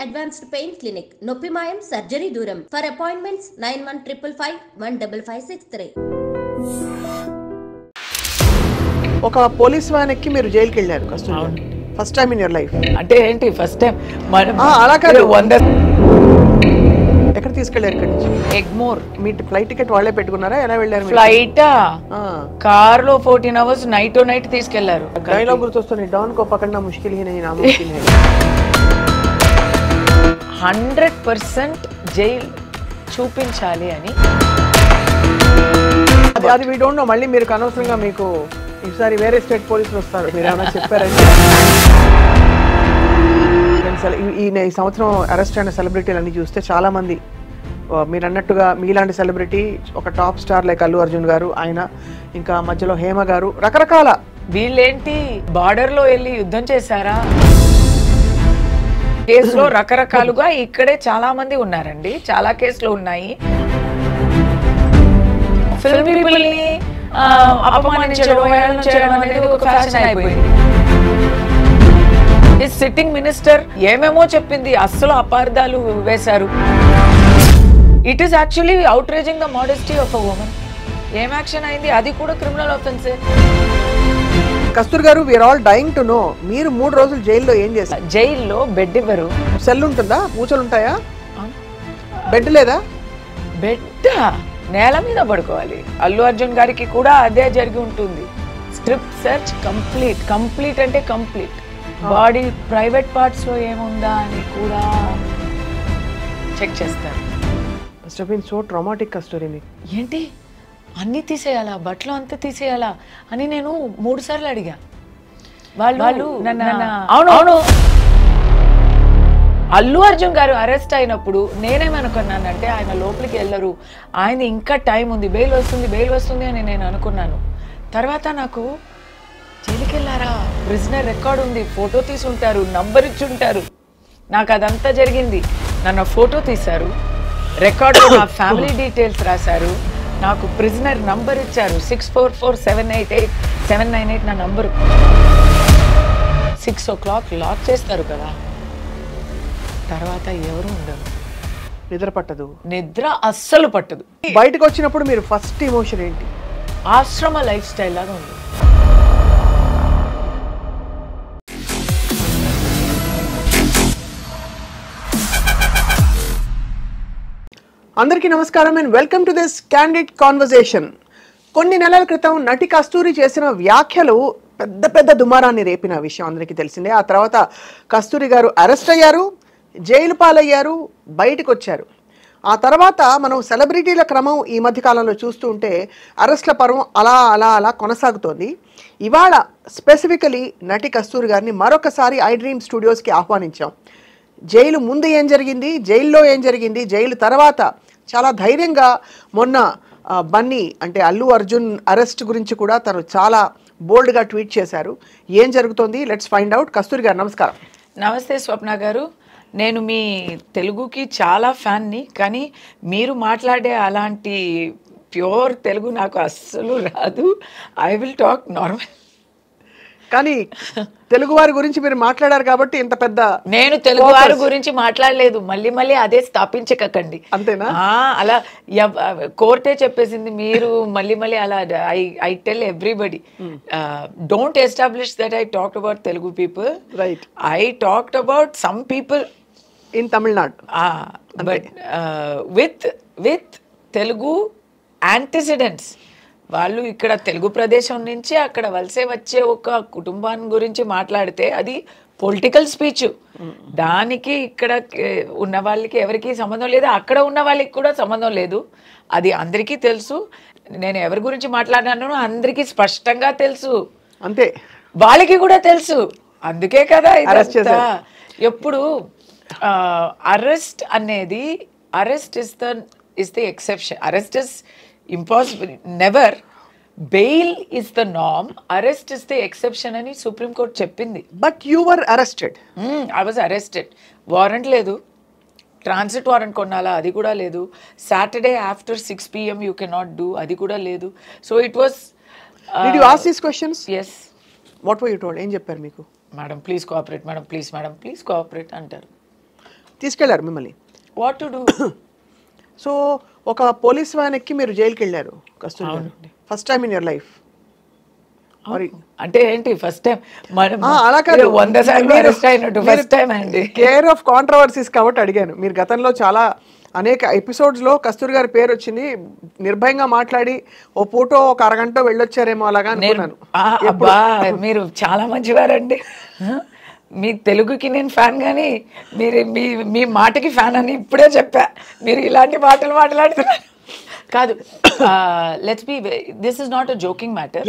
Advanced pain clinic నొప్పి మాయం surgery దూరం ఫర్ అపాయింట్మెంట్స్ 9155515563. ఒక పోలీస్ వ్యాన్ ఎక్కి మీరు జైలుకి వెళ్ళారు Kasturi, first time in your life. అంటే ఏంటి ఫస్ట్ టైం? అలా కాదు, ఎక్కడ తీసుకెళ్లారు? ఇక్కడ నుంచి ఎగ్మోర్. మీ ఫ్లైట్ టికెట్ వాళ్ళే పెట్టుకున్నారా? ఎలా వెళ్ళారు? ఫ్లైట్ కార్ లో 14 hours నైట్ తీసుకెళ్లారు. డైలాగ్ గుర్తొస్తుంది, don co పకడ్నా Mushkil he Nahi నాముమ్కిన్ high. 100% jail చూపించాలి అని. అది వీ డోంట్ నో. మళ్ళీ మీరు అనవసరంగా మీకు ఈసారి వేరే స్టేట్ పోలీసులు వస్తారు, మీరు ఏమైనా చెప్పారంటే. ఈ సంవత్సరం అరెస్ట్ అయిన సెలబ్రిటీలు అన్ని చూస్తే చాలా మంది మీరు అన్నట్టుగా మీలాంటి సెలబ్రిటీ, ఒక top star like Allu Arjun గారు, ఆయన ఇంకా మధ్యలో హేమ గారు, రకరకాల. వీళ్ళేంటి బార్డర్ లో వెళ్ళి యుద్ధం చేశారా? కేసులో రకరకాలుగా ఇక్కడే చాలా మంది ఉన్నారండి, చాలా కేసులు ఉన్నాయి. ఫిల్మ్ పీపుల్ ని అపమానించడం, హేళన చేయడం అనేది ఒక ఫ్యాషన్ అయిపోయింది. ఈ సిట్టింగ్ మినిస్టర్ ఏమేమో చెప్పింది, అస్సలు అపార్థాలు వేశారు. It is actually outraging the modesty of a woman. ఏం యాక్షన్ అయింది? అది కూడా క్రిమినల్ ఆఫెన్సే. కస్తూరి గారు, we are all dying to know, మీరు 3 రోజులు జైల్లో ఏం చేశారు? జైల్లో బెడ్ ఇవ్వరు. సెల్ ఉంటుందా? పూచలు ఉంటాయా? బెడ్ లేదా? బెడ్ నేల మీద పడుకోవాలి. అల్లు అర్జున్ గారికి కూడా అదే జరిగి ఉంటుంది. స్ట్రిప్ సెర్చ్ కంప్లీట్ అంటే కంప్లీట్. బాడీ ప్రైవేట్ పార్ట్స్ లో ఏముందా అని కూడా చెక్ చేస్తారు. Must have been so traumatic Kasturi. ఏంటి అన్ని తీసేయాలా, బట్టలు అంతా తీసేయాలా అని నేను 3 సార్లు అడిగా. వాళ్ళు అవును. అల్లు అర్జున్ గారు అరెస్ట్ అయినప్పుడు నేనేమనుకున్నానంటే ఆయన లోపలికి వెళ్ళరు, ఆయన ఇంకా టైం ఉంది, బెయిల్ వస్తుంది అని నేను అనుకున్నాను. తర్వాత నాకు జైలుకి వెళ్ళారా, ప్రిజనర్ రికార్డ్ ఉంది, ఫోటో తీసుంటారు, నంబర్ ఇచ్చుంటారు. నాకు అదంతా జరిగింది. నన్ను ఫోటో తీశారు, రికార్డు నా ఫ్యామిలీ డీటెయిల్స్ రాశారు, నాకు ప్రిజనర్ నంబర్ ఇచ్చారు. 644788 నా నంబరు. 6 o'clock లాక్ చేస్తారు కదా, తర్వాత ఎవరు ఉండరు. నిద్ర పట్టదు. నిద్ర అస్సలు పట్టదు. బయటకు వచ్చినప్పుడు మీరు ఫస్ట్ ఎమోషన్ ఏంటి? ఆశ్రమ లైఫ్ స్టైల్ లాగా ఉంది. అందరికీ నమస్కారం and welcome to this candid conversation. కొన్ని నెలల క్రితం నటి కస్తూరి చేసిన వ్యాఖ్యలు పెద్ద దుమారాన్ని రేపిన విషయం అందరికీ తెలిసిందే. ఆ తర్వాత కస్తూరి గారు అరెస్ట్ అయ్యారు, జైలు పాలయ్యారు, బయటకు వచ్చారు. ఆ తర్వాత మనం సెలబ్రిటీల క్రమం ఈ మధ్య కాలంలో చూస్తూ ఉంటే అరెస్ట్ల పర్వం అలా కొనసాగుతోంది. ఇవాళ స్పెసిఫికలీ నటి కస్తూరి గారిని మరొకసారి ఐ డ్రీమ్ స్టూడియోస్కి ఆహ్వానించాం. జైలు ముందు ఏం జరిగింది, జైల్లో ఏం జరిగింది, జైలు తర్వాత చాలా ధైర్యంగా మొన్న బన్నీ అంటే అల్లు అర్జున్ అరెస్ట్ గురించి కూడా తను చాలా బోల్డ్గా ట్వీట్ చేశారు. ఏం జరుగుతోంది, లెట్స్ ఫైండ్ అవుట్. కస్తూరి గారు నమస్కారం. నమస్తే స్వప్న గారు. నేను మీ తెలుగుకి చాలా ఫ్యాన్ని, కానీ మీరు మాట్లాడే అలాంటి ప్యూర్ తెలుగు నాకు అస్సలు రాదు. I will talk normal. కానీ తెలుగు వారి గురించి మీరు మాట్లాడారు కాబట్టి ఇంత పెద్ద. నేను తెలుగు వారి గురించి మాట్లాడలేదు, మళ్ళీ అదే స్థాపించకండి. అంతేనా? అలా కోర్టే చెప్పేసింది, మీరు మళ్ళీ అలా. I tell everybody, don't establish that I talked about Telugu people. Right. I talked about some people in Tamil Nadu, but with Telugu antecedents. వాళ్ళు ఇక్కడ తెలుగు ప్రదేశం నుంచి అక్కడ వలసే వచ్చే ఒక కుటుంబాన్ని గురించి మాట్లాడితే అది పొలిటికల్ స్పీచ్. దానికి ఇక్కడ ఉన్న వాళ్ళకి ఎవరికి సంబంధం లేదు, అక్కడ ఉన్న వాళ్ళకి కూడా సంబంధం లేదు. అది అందరికీ తెలుసు. నేను ఎవరి గురించి మాట్లాడినానో అందరికీ స్పష్టంగా తెలుసు, అంతే. వాళ్ళకి కూడా తెలుసు. అందుకే కదా ఎప్పుడు అరెస్ట్ అనేది, arrest is the exception. Arrest is impossible, never. Bail is the norm, arrest is the exception అని సుప్రీం కోర్ట్ చెప్పింది. But you were arrested. I was arrested. Warrant లేదు, ట్రాన్సిట్ వారెంట్ కొనాలా అది కూడా లేదు, Saturday after 6 PM you cannot do అది కూడా లేదు. So it was. Did you ask these questions? Yes. What were you told? ఏం చెప్పారు మీకు? Madam please cooperate, madam please cooperate అంటారు. తీసుకెళ్లారు మిమ్మల్ని. What to do. సో ఒక పోలీస్ వ్యాన్ ఎక్కి మీరు జైలుకి వెళ్ళారు కస్తూరి గారు, first time in your life. అంటే ఏంటి ఫస్ట్ టైం? అలా కాదు, 100 సార్లు అరెస్ట్ అయినట్టు ఫస్ట్ టైం అండి. కేర్ ఆఫ్ కాంట్రవర్సీస్ కాబట్టి అడిగాను. మీరు గతంలో చాలా అనేక ఎపిసోడ్స్ లో కస్తూరి గారి పేరు వచ్చింది, నిర్భయంగా మాట్లాడి ఓ పూటో ఒక అరగంట వెళ్ళొచ్చారేమో అలాగా అనుకున్నాను. అబ్బా మీరు చాలా మంచివారండి. మీ తెలుగుకి నేను ఫ్యాన్, కానీ మీరు మీ మాటకి ఫ్యాన్ అని ఇప్పుడే చెప్పా. మీరు ఇలాంటి మాటలు మాట్లాడుతున్నారు కాదు. Let's be, this is not a joking matter.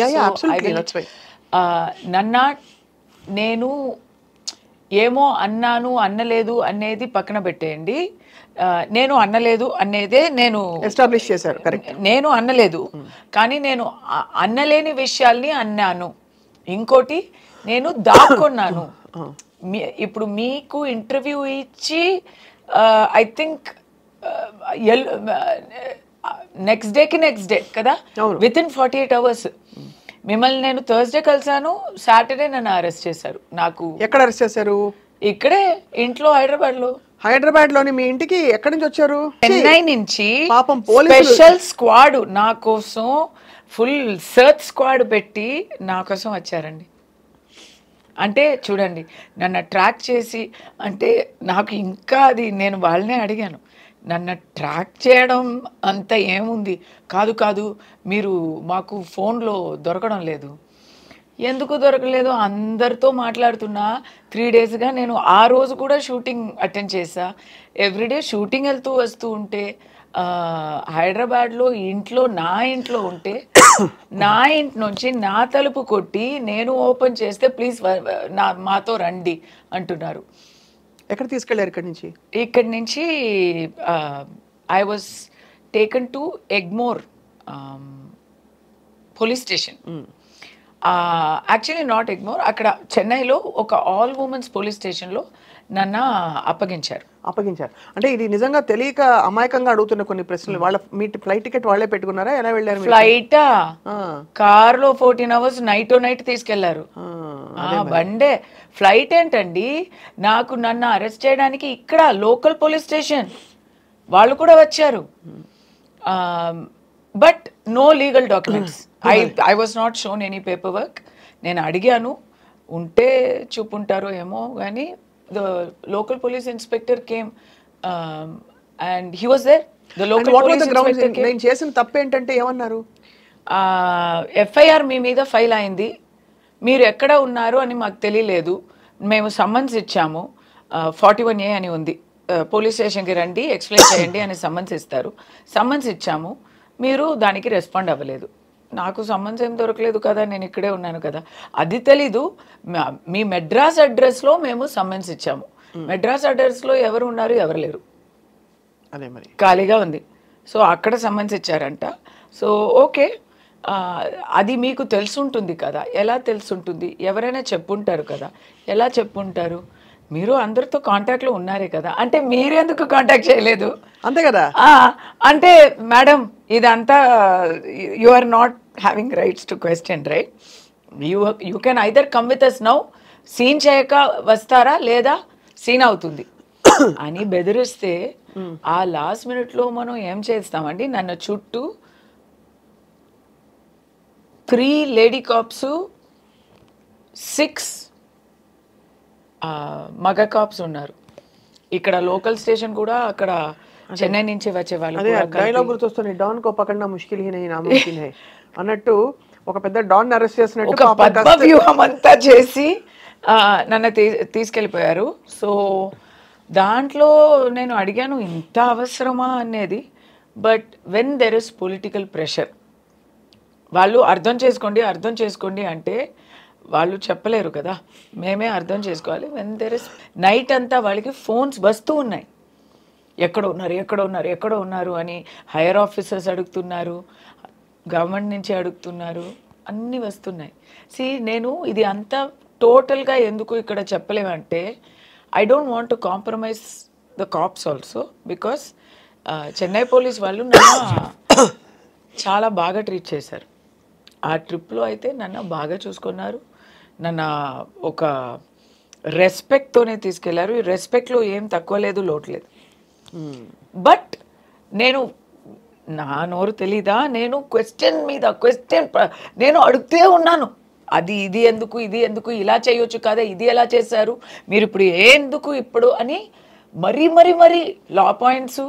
నన్నా నేను ఏమో అన్నాను అన్నలేదు అనేది పక్కన పెట్టేయండి. నేను అన్నలేదు అనేదే నేను ఎస్టాబ్లిష్ చేశారు. నేను అన్నలేదు, కానీ నేను అన్నలేని విషయాల్ని అన్నాను. ఇంకోటి నేను దాక్కున్నాను. ఇప్పుడు మీకు ఇంటర్వ్యూ ఇచ్చి ఐ థింక్ నెక్స్ట్ డే కదా, విత్ ఇన్ 48 hours మిమ్మల్ని నేను థర్స్డే కలిసాను, సాటర్డే నన్ను అరెస్ట్ చేశారు. నాకు ఎక్కడ అరెస్ట్ చేశారు? ఇక్కడే ఇంట్లో, హైదరాబాద్ లోని మీ ఇంటికి ఎక్కడి నుంచి వచ్చారు? చెన్నై నుంచి పాపం స్పెషల్ స్క్వాడ్ నా కోసం, ఫుల్ సర్చ్ స్క్వాడ్ పెట్టి నా కోసం వచ్చారండి. అంటే చూడండి, నన్ను ట్రాక్ చేసి, అంటే నాకు ఇంకా అది నేను వాళ్ళనే అడిగాను, నన్ను ట్రాక్ చేయడం అంత ఏముంది, కాదు మీరు మాకు ఫోన్లో దొరకడం లేదు. ఎందుకు దొరకలేదు? అందరితో మాట్లాడుతున్నా 3 daysగా. నేను ఆ రోజు కూడా షూటింగ్ అటెండ్ చేసా. ఎవ్రీడే షూటింగ్ వెళ్తూ వస్తూ ఉంటే, హైదరాబాద్లో నా ఇంట్లో ఉంటే, నా ఇంటి నుంచి నా తలుపు కొట్టి నేను ఓపెన్ చేస్తే ప్లీజ్ మాతో రండి అంటున్నారు. ఎక్కడ తీసుకెళ్లారు ఇక్కడి నుంచి? ఇక్కడి నుంచి I was taken to Egmore police station. Actually not Egmore, అక్కడ చెన్నైలో ఒక ఆల్ ఉమెన్స్ పోలీస్ స్టేషన్లో నన్ను అప్పగించారు. అంటే ఇది నిజంగా తెలియక అమాయకంగా అడుగుతున్న కొన్ని ప్రశ్నలు. వాళ్ళ మీ ఫ్లైట్ టికెట్ వాళ్ళే పెట్టుకున్నారా? ఎలా వెళ్ళారు? ఫ్లైటా? కార్లో 14 hours నైట్ తీసుకెళ్లారు. బండే. ఫ్లైట్ ఏంటండి? నన్ను అరెస్ట్ చేయడానికి ఇక్కడ లోకల్ పోలీస్ స్టేషన్ వాళ్ళు కూడా వచ్చారు. But no legal documents. I was not shown any paper work. నేను అడిగాను, ఉంటే చూపుంటారో ఏమో, కానీ the local police inspector came and he was there. The local police inspector came. నేను చేసిన తప్పు ఏంటంటే ఏమన్నారు? ఎఫ్ఐఆర్ మీ మీద ఫైల్ అయింది, మీరు ఎక్కడ ఉన్నారు అని మాకు తెలియలేదు, మేము సమ్మన్స్ ఇచ్చాము, 41A అని ఉంది, పోలీస్ స్టేషన్కి రండి ఎక్స్ప్లెయిన్ చేయండి అని సమ్మన్స్ ఇస్తారు. సమ్మన్స్ ఇచ్చాము, మీరు దానికి రెస్పాండ్ అవ్వలేదు. నాకు సమ్మన్స్ ఏం దొరకలేదు కదా, నేను ఇక్కడే ఉన్నాను కదా, అది తెలీదు. మీ మెడ్రాస్ అడ్రస్లో మేము సమ్మన్స్ ఇచ్చాము. మెడ్రాస్ అడ్రస్లో ఎవరు ఉన్నారు, ఎవరు లేరు, అదే మరి ఖాళీగా ఉంది. సో అక్కడ సమ్మన్స్ ఇచ్చారంట. సో ఓకే, అది మీకు తెలుసుంటుంది కదా. ఎలా తెలుసుంటుంది? ఎవరైనా చెప్పుంటారు కదా. ఎలా చెప్పుంటారు? మీరు అందరితో కాంటాక్ట్లో ఉన్నారే కదా, అంటే మీరెందుకు కాంటాక్ట్ చేయలేదు? అంతే కదా. అంటే మేడం ఇదంతా you are not having rights to question, right? You can either come with us now, scene చేయక వస్తారా, లేదా సీన్ అవుతుంది అని బెదిరిస్తే, ఆ లాస్ట్ మినిట్లో మనం ఏం చేస్తామండి? నన్ను చుట్టూ 3 లేడీ కాప్స్, 6 మగ కాప్స్ ఉన్నారు. ఇక్కడ లోకల్ స్టేషన్ కూడా, అక్కడ చెన్నై నుంచి వచ్చే వాళ్ళు. డైలాగ్ గుర్తొస్తుంది, don co పకడ్నా Mushkil he Nahi నాముమ్కిన్ high అన్నట్టు. ఒక పెద్ద డాన్ అరెస్ట్ చేసినట్టు ఒక పద్మ వ్యూహం అంతా చేసి నన్ను తీసుకెళ్ళిపోయారు. సో దాంట్లో నేను అడిగాను, ఇంత అవసరమా అనేది. But when there is political pressure, వాళ్ళు అర్థం చేసుకోండి అంటే వాళ్ళు చెప్పలేరు కదా, మేమే అర్థం చేసుకోవాలి. వెన్ దెర్ ఇస్ నైట్ అంతా వాళ్ళకి ఫోన్స్ వస్తూ ఉన్నాయి, ఎక్కడ ఉన్నారు అని. హైయర్ ఆఫీసర్స్ అడుగుతున్నారు, గవర్నమెంట్ నుంచి అడుగుతున్నారు, అన్నీ వస్తున్నాయి. నేను ఇది అంతా టోటల్గా ఎందుకు ఇక్కడ చెప్పలేమంటే, I don't want to compromise the cops also, because Chennai police వాళ్ళు నన్ను చాలా బాగా ట్రీట్ చేశారు. ఆ ట్రిప్లో అయితే నన్ను బాగా చూసుకున్నారు. నన్ను ఒక రెస్పెక్ట్తోనే తీసుకెళ్లారు. ఈ రెస్పెక్ట్లో ఏం తక్కువ లేదు, లోటు లేదు. బట్ నేను నా నోరు తెలీదా, నేను క్వశ్చన్ మీద క్వశ్చన్ నేను అడుగుతూ ఉన్నాను. అది ఇది ఎందుకు, ఇది ఎందుకు, ఇలా చేయొచ్చు కదా, ఇది ఎలా చేశారు మీరు, ఇప్పుడు ఎందుకు ఇప్పుడు అని మరీ మరీ మరీ లా పాయింట్స్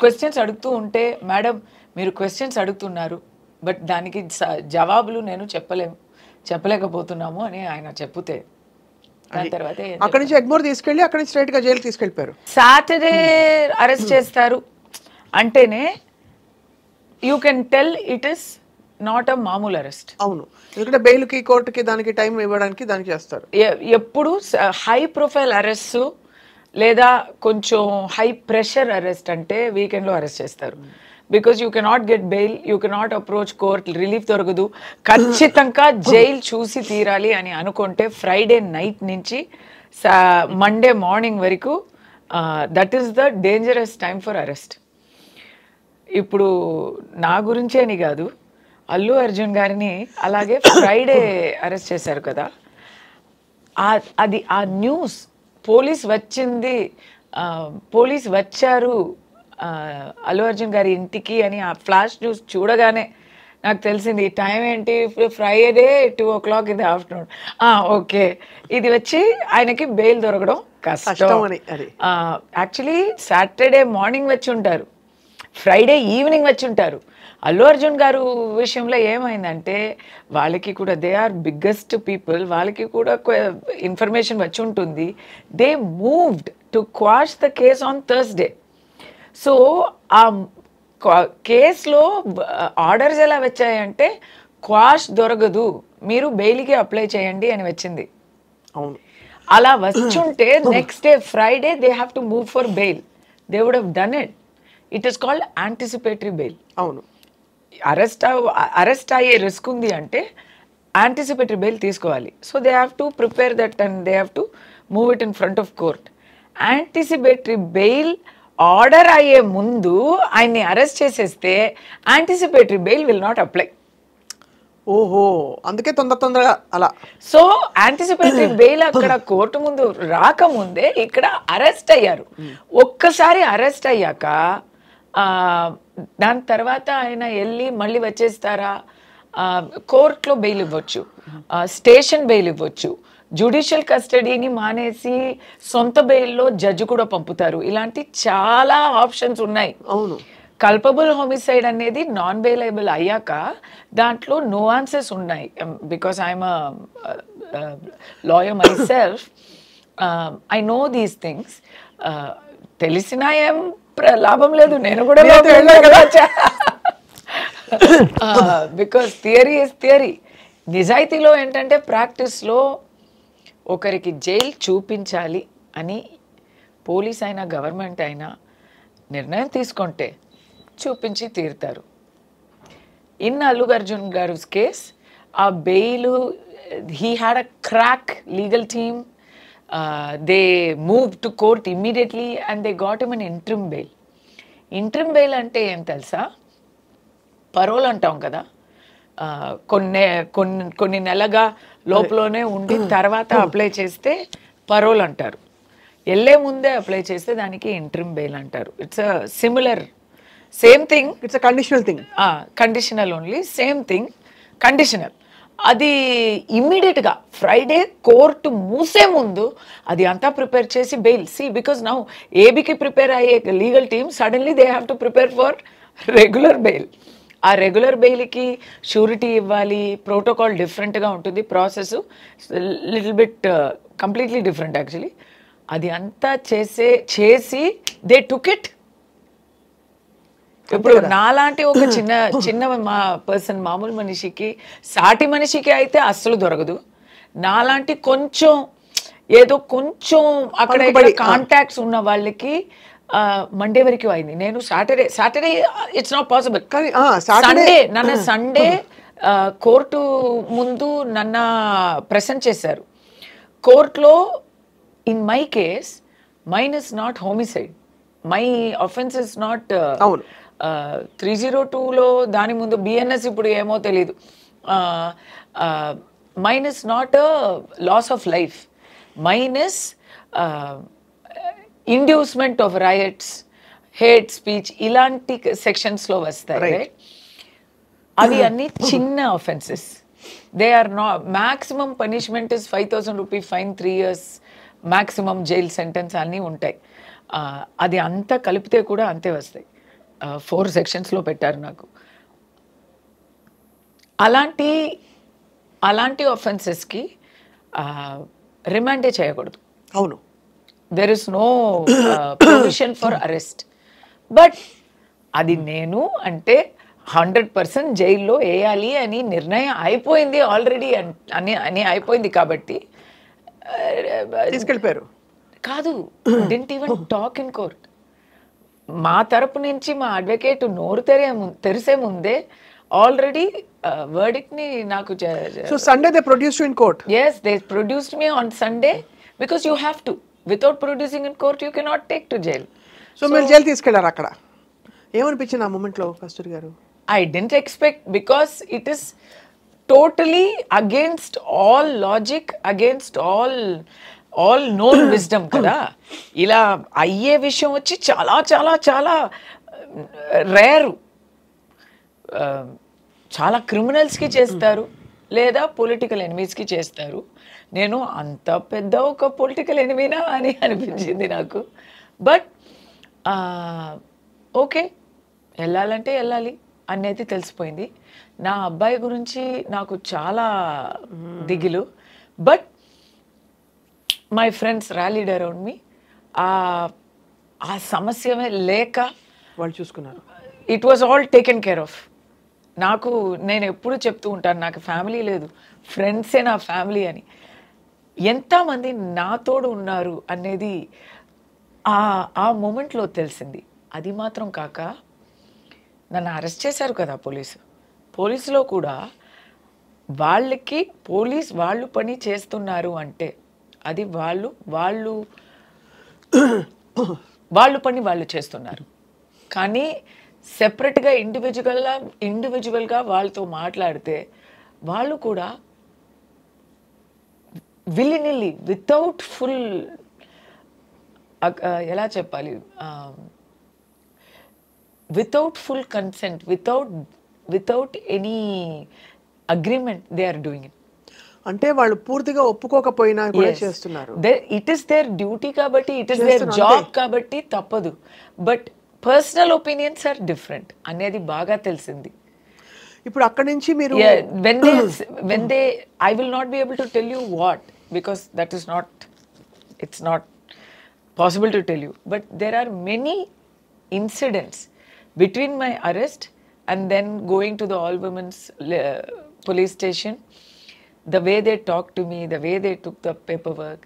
క్వశ్చన్స్ అడుగుతూ ఉంటే, మేడం మీరు క్వశ్చన్స్ అడుగుతున్నారు బట్ దానికి జవాబులు నేను చెప్పలేకపోతున్నాము అని ఆయన చెప్తే, దాని తర్వాత అక్కడి నుంచి ఎగ్మోర్ తీసుకెళ్ళి అక్కడి నుంచి స్ట్రైట్ గా జైలుకి తీసుకెళ్ళిపోయారు. సాటర్డే అరెస్ట్ చేస్తారు అంటేనే you can tell it is not అ మామూలు అరెస్ట్. అవును, ఎందుకంటే బెయిల్కి కోర్టుకి దానికి టైం ఇవ్వడానికి దానికి చేస్తారు. ఎప్పుడు హై ప్రొఫైల్ అరెస్ట్ లేదా కొంచెం హై ప్రెషర్ అరెస్ట్ అంటే వీకెండ్లో అరెస్ట్ చేస్తారు. Because you cannot get bail, you cannot approach court, relief దొరకదు, ఖచ్చితంగా జైలు చూసి తీరాలి అని అనుకుంటే ఫ్రైడే నైట్ నుంచి మండే మార్నింగ్ వరకు that is the dangerous time for arrest. ఇప్పుడు నా గురించే అని కాదు, అల్లు అర్జున్ గారిని అలాగే ఫ్రైడే అరెస్ట్ చేశారు కదా, అది ఆ న్యూస్ పోలీస్ వచ్చారు అల్లు అర్జున్ గారి ఇంటికి అని ఆ ఫ్లాష్ న్యూస్ చూడగానే నాకు తెలిసింది ఈ టైం ఏంటి, Friday 2 o'clock in the afternoon. Okay, ఇది వచ్చి ఆయనకి బెయిల్ దొరకడం కష్టం. యాక్చువల్లీ సాటర్డే మార్నింగ్ వచ్చి ఉంటారు, ఫ్రైడే ఈవినింగ్ వచ్చి ఉంటారు. అల్లు అర్జున్ గారు విషయంలో ఏమైందంటే వాళ్ళకి కూడా దే ఆర్ బిగ్గెస్ట్ పీపుల్, వాళ్ళకి కూడా ఇన్ఫర్మేషన్ వచ్చి ఉంటుంది. They moved to quash the case on Thursday. So ఆ కేసులో ఆర్డర్స్ ఎలా వచ్చాయంటే క్వాష్ దొరకదు, మీరు బెయిల్కి అప్లై చేయండి అని వచ్చింది. అవును, అలా వచ్చుంటే next day Friday they have to move for bail, they would have done it. It is called anticipatory bail. అవును, అరెస్ట్ అయ్యే రిస్క్ ఉంది అంటే యాంటిసిపేటరీ బెయిల్ తీసుకోవాలి. So they have to prepare that and they have to move it in front of court. Anticipatory bail order అయ్యే ముందు ఆయన్ని arrest చేసేస్తే anticipatory bail will not apply. ఓహో, అందుకే తొందరగా అలా. సో యాంటిసిపేటరీ బెయిల్ అక్కడ కోర్టు ముందు రాకముందే ఇక్కడ అరెస్ట్ అయ్యారు. ఒక్కసారి అరెస్ట్ అయ్యాక దాని తర్వాత ఆయన వెళ్ళి మళ్ళీ వచ్చేస్తారా, కోర్టులో బెయిల్ ఇవ్వచ్చు, స్టేషన్ బెయిల్ ఇవ్వచ్చు, జ్యుడిషియల్ కస్టడీని మానేసి సొంత బెయిల్లో జడ్జి కూడా పంపుతారు. ఇలాంటి చాలా ఆప్షన్స్ ఉన్నాయి. అవును, కల్పబుల్ హోమిసైడ్ అనేది నాన్ బెయిలబుల్ అయ్యాక దాంట్లో నువాన్సెస్ ఉన్నాయి. Because I'm lawyer my self, I know these things. తెలిసినా ఏం లాభం లేదు, నేను కూడా బికాస్ థియరీ ఇస్ థియరీ. నిజాయితీలో ఏంటంటే ప్రాక్టీస్లో ఒకరికి జైలు చూపించాలి అని పోలీస్ అయినా గవర్నమెంట్ అయినా నిర్ణయం తీసుకుంటే చూపించి తీరుతారు. ఇన్ అల్లు అర్జున్ గారు కేస్ ఆ bail, he had a crack legal team, they move to court immediately and they got him an interim bail. Interim bail అంటే ఏం తెలుసా, పరోల్ అంటాం కదా, కొన్ని నెలగా లోపలనే ఉండి తర్వాత అప్లై చేస్తే పరోల్ అంటారు. వెళ్ళే ముందే అప్లై చేస్తే దానికి ఇంట్రిమ్ బెయిల్ అంటారు. It's a similar, same thing, it's a conditional thing, conditional only, same thing, conditional. అది ఇమ్మీడియట్గా ఫ్రైడే కోర్టు మూసే ముందు అది అంతా ప్రిపేర్ చేసి బెయిల్. బికాస్ నౌ ఏబీకి ప్రిపేర్ అయ్యే legal team suddenly they have to prepare for regular bail. ఆ regular బెయిల్కి surety ఇవ్వాలి, ప్రోటోకాల్ డిఫరెంట్గా ఉంటుంది, process little bit completely different actually. అది అంతా చేసి దే టుక్ ఇట్. ఇప్పుడు నాలాంటి ఒక చిన్న పర్సన్, మామూలు మనిషికి, సాటి మనిషికి అయితే అస్సలు దొరకదు. నాలాంటి కొంచెం అక్కడ కాంటాక్ట్స్ ఉన్న వాళ్ళకి మండే వరకు అయింది. నేను సాటర్డే ఇట్స్ నాట్ పాసిబుల్, కానీ సండే కోర్టు ముందు నన్ను ప్రెసెంట్ చేశారు. కోర్టులో in my case mine is not homicide, my offence is not 302లో దాని ముందు బిఎన్ఎస్, ఇప్పుడు ఏమో తెలీదు. Mine is not loss of life. Minus inducement of rights, hate speech ఇలాంటి సెక్షన్స్లో వస్తాయి, రైట్? అవి అన్ని చిన్న offences. They are not, maximum punishment is 5,000 rupee fine, 3 years maximum jail sentence అన్నీ ఉంటాయి. అది అంతా కలిపితే కూడా అంతే వస్తాయి. 4 sectionsలో పెట్టారు నాకు. అలాంటి ఆఫెన్సెస్కి రిమాండే చేయకూడదు. అవును, there is no provision for arrest. But అది నేను అంటే 100% జైల్లో వేయాలి అని నిర్ణయం అయిపోయింది ఆల్రెడీ అని అయిపోయింది కాబట్టి తీసుకెళ్ళిపోయారు. కాదు, didn't even talk in court. మా తరపు నుంచి మా అడ్వకేట్ నోరు తెరిసే ముందే ఆల్రెడీ వర్డిక్ట్ ని నాకు. So Sunday they produced you in court? Yes, they produced me on Sunday because you have to. Without producing in court, you cannot take to jail. So మీరు jail తీసుకెళ్లారు. అక్కడ ఏమనిపించింది ఆ moment లో కస్తూరి గారు? I didn't expect, because it is totally against all logic, against all known wisdom కదా. ఇలా అయ్యే విషయం వచ్చి చాలా చాలా చాలా రేరు. చాలా క్రిమినల్స్కి చేస్తారు లేదా పొలిటికల్ ఎనిమీస్కి చేస్తారు. నేను అంత పెద్ద ఒక పొలిటికల్ ఎనిమీనా అని అనిపించింది నాకు. బట్ ఓకే, వెళ్ళాలంటే వెళ్ళాలి అనేది తెలిసిపోయింది. నా అబ్బాయి గురించి నాకు చాలా దిగులు. But my friends rallied around me. ఆ సమస్యమే లేక వాళ్ళు చూసుకున్నారు. It was all taken care of. నేను ఎప్పుడు చెప్తూ ఉంటాను, నాకు ఫ్యామిలీ లేదు, ఫ్రెండ్సే నా ఫ్యామిలీ అని. ఎంతమంది నాతోడు ఉన్నారు అనేది ఆ మూమెంట్లో తెలిసింది. అది మాత్రం కాక నన్ను అరెస్ట్ చేశారు కదా పోలీసులో కూడా వాళ్ళకి వాళ్ళు పని చేస్తున్నారు అంటే అది వాళ్ళు పని వాళ్ళు చేస్తున్నారు. కానీ సెపరేట్గా ఇండివిజువల్గా వాళ్ళతో మాట్లాడితే వాళ్ళు కూడా విల్లినిల్లీ వితౌట్ ఫుల్, ఎలా చెప్పాలి, without full consent, without any agreement they are doing it. అంటే వాళ్ళు పూర్తిగా ఒప్పుకోకపోయినా కూడా చేస్తున్నారు. ఇట్ ఈస్ దేర్ డ్యూటీ కాబట్టి, ఇట్ ఈస్ దేర్ జాబ్ కాబట్టి తప్పదు. But personal opinions are different అనేది బాగా తెలిసింది. ఇప్పుడు అక్కడి నుంచి మీరు when they I will not be able to tell you what, because that is not, it's not possible to tell you. But there are many incidents between my arrest and then going to the all women's police station, the way they talked to me, the way they took the paperwork,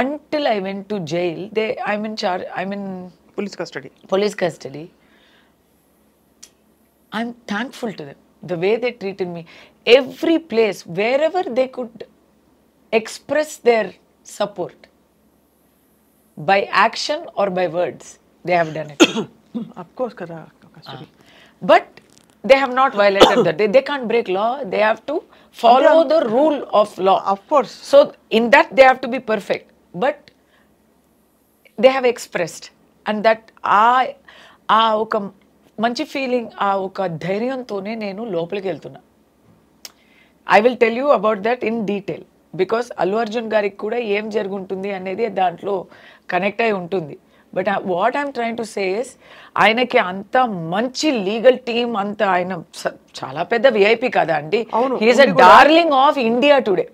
until I went to jail. I'm in police custody. I'm thankful to them, the way they treated me. Every place, wherever they could express their support by action or by words, they have done it. Of course, kada. But they have not violated that. They can't break law. They have to follow the rule of law. Of course. So in that they have to be perfect. But they have expressed, and that ఒక మంచి feeling, ఒక ధైర్యంతోనే నేను లోపలికి వెళ్తున్నా. I will tell you about that in detail, because Allu Arjun గారికి కూడా ఏం జరుగుంటుంది అనేది దాంట్లో కనెక్ట్ అయి ఉంటుంది. But what I'm trying to say is, ఆయనకి అంత మంచి లీగల్ టీమ్, అంత ఆయన చాలా పెద్ద విఐపి కదా అండి. He is a darling of India today.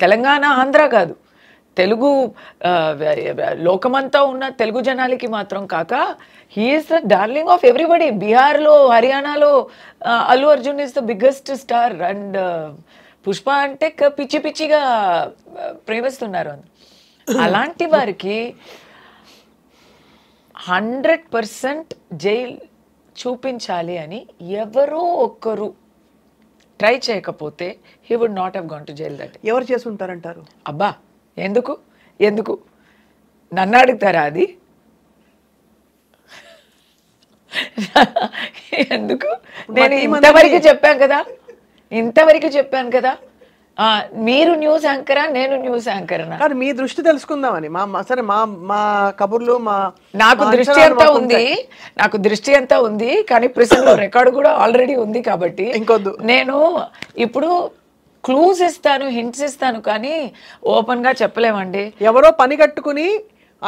Telangana, Andhra కాదు, తెలుగు లోకమంతా ఉన్న తెలుగు జనాలకి మాత్రం కాక he is the darling of everybody. బీహార్లో, హర్యానాలో Allu Arjun is the biggest star. And Pushpa అంటే పిచ్చి పిచ్చిగా ప్రేమిస్తున్నారు. అలాంటి వారికి 100% జైల్ చూపించాలి అని ఎవరో ఒక్కరు ట్రై చేయకపోతే he would not have gone to jail. That ఎవరు చేసి ఉంటారంటారు? అబ్బా, ఎందుకు నన్ను అడుగుతారా అది? ఎందుకు? నేను ఇంతవరకు చెప్పాను కదా, మీరు న్యూస్ యాంకరా, నేను న్యూస్ యాంకర్నా? కానీ మీ దృష్టి తెలుసుకుందామని సరే మా కబుర్లు నాకు దృష్టి ఎంత ఉంది, నాకు దృష్టి ఎంత ఉంది, కానీ ప్రిసన్ లో రికార్డు కూడా ఆల్రెడీ ఉంది కాబట్టి ఇంకొద్దు. నేను ఇప్పుడు క్లూస్ ఇస్తాను, హింట్స్ ఇస్తాను, కానీ ఓపెన్ గా చెప్పలేమండి. ఎవరో పని కట్టుకుని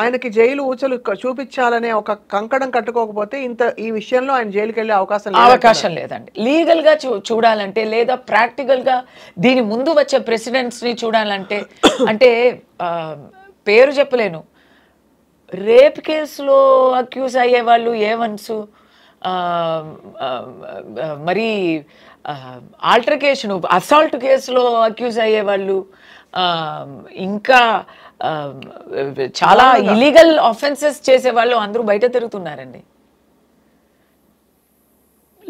ఆయనకి జైలు ఊచలు చూపించాలనే ఒక కంకణం కట్టుకోకపోతే ఈ విషయంలో ఆయన జైలుకి వెళ్ళే అవకాశం లేదండి. లీగల్ గా చూడాలంటే లేదా ప్రాక్టికల్ గా దీని ముందు వచ్చే ప్రెసిడెంట్స్ ని చూడాలంటే అంటే పేరు చెప్పలేను, రేప్ కేసులో అక్యూజ్ అయ్యే వాళ్ళు ఏవన్స్, మరి ఆల్టర్కేషన్ అసాల్ట్ కేసులో అక్యూజ్ అయ్యే వాళ్ళు, ఇంకా చాలా ఇలీగల్ ఆఫెన్సెస్ చేసే వాళ్ళు అందరూ బయట తిరుగుతున్నారండి.